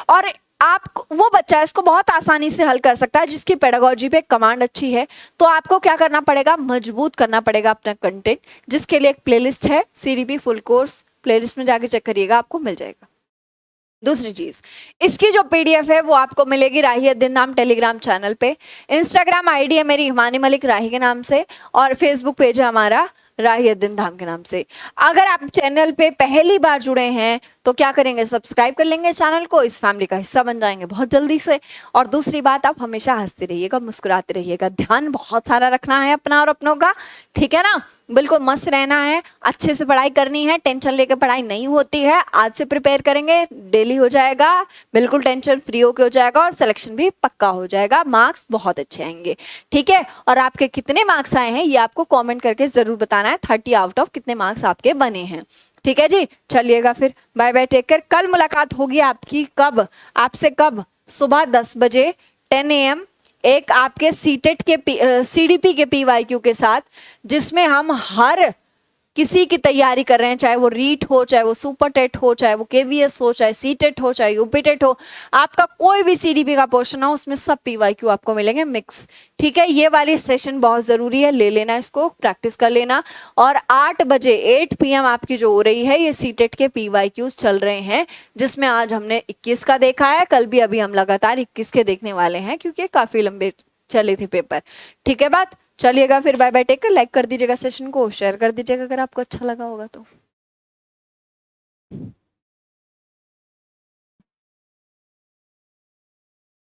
और आप वो बच्चा इसको बहुत आसानी से हल कर सकता है जिसकी पेडागोजी पे कमांड अच्छी है। तो आपको क्या करना पड़ेगा, मजबूत करना पड़ेगा अपना कंटेंट, जिसके लिए एक प्लेलिस्ट है, CDP फुल कोर्स, प्लेलिस्ट में जाके चेक करिएगा, आपको मिल जाएगा। दूसरी चीज, इसकी जो PDF है वो आपको मिलेगी राही नाम टेलीग्राम चैनल पे। इंस्टाग्राम ID है मेरी हिमानी मलिक राही के नाम से, और फेसबुक पेज है हमारा राही धाम के नाम से। अगर आप चैनल पे पहली बार जुड़े हैं तो क्या करेंगे, सब्सक्राइब कर लेंगे चैनल को, इस फैमिली का हिस्सा बन जाएंगे बहुत जल्दी से। और दूसरी बात, आप हमेशा हंसते रहिएगा, मुस्कुराते रहिएगा, ध्यान बहुत सारा रखना है अपना और अपनों का, ठीक है ना, बिल्कुल मस्त रहना है, अच्छे से पढ़ाई करनी है, टेंशन लेकर पढ़ाई नहीं होती है। आज से प्रिपेयर करेंगे, डेली हो जाएगा, बिल्कुल टेंशन फ्री होके हो जाएगा, और सिलेक्शन भी पक्का हो जाएगा, मार्क्स बहुत अच्छे आएंगे, ठीक है। और आपके कितने मार्क्स आए हैं ये आपको कमेंट करके जरूर बताना है, 30 आउट ऑफ कितने मार्क्स आपके बने हैं, ठीक है जी। चलिएगा फिर, बाय बाय, टेक केयर। कल मुलाकात होगी आपकी कब, आपसे कब, सुबह 10 बजे 10 AM, एक आपके सीटेट के CDP के PYQ के साथ, जिसमें हम हर किसी की तैयारी कर रहे हैं, चाहे वो रीट हो, चाहे वो सुपर टेट हो, चाहे वो KVS हो, चाहे सीटेट हो, चाहे यूपी टेट हो, आपका कोई भी CDP का पोर्शन हो, उसमें सब PYQ आपको मिलेंगे मिक्स, ठीक है। ये वाली सेशन बहुत जरूरी है, ले लेना इसको, प्रैक्टिस कर लेना। और 8 बजे 8 PM आपकी जो हो रही है, ये सीटेट के PYQs चल रहे हैं, जिसमें आज हमने 21 का देखा है, कल भी अभी हम लगातार 21 के देखने वाले हैं, क्योंकि काफी लंबे चले थे पेपर, ठीक है बात। चलिएगा फिर, बाय बाय, टेक कर, लाइक कर दीजिएगा सेशन को, शेयर कर दीजिएगा अगर आपको अच्छा लगा होगा तो।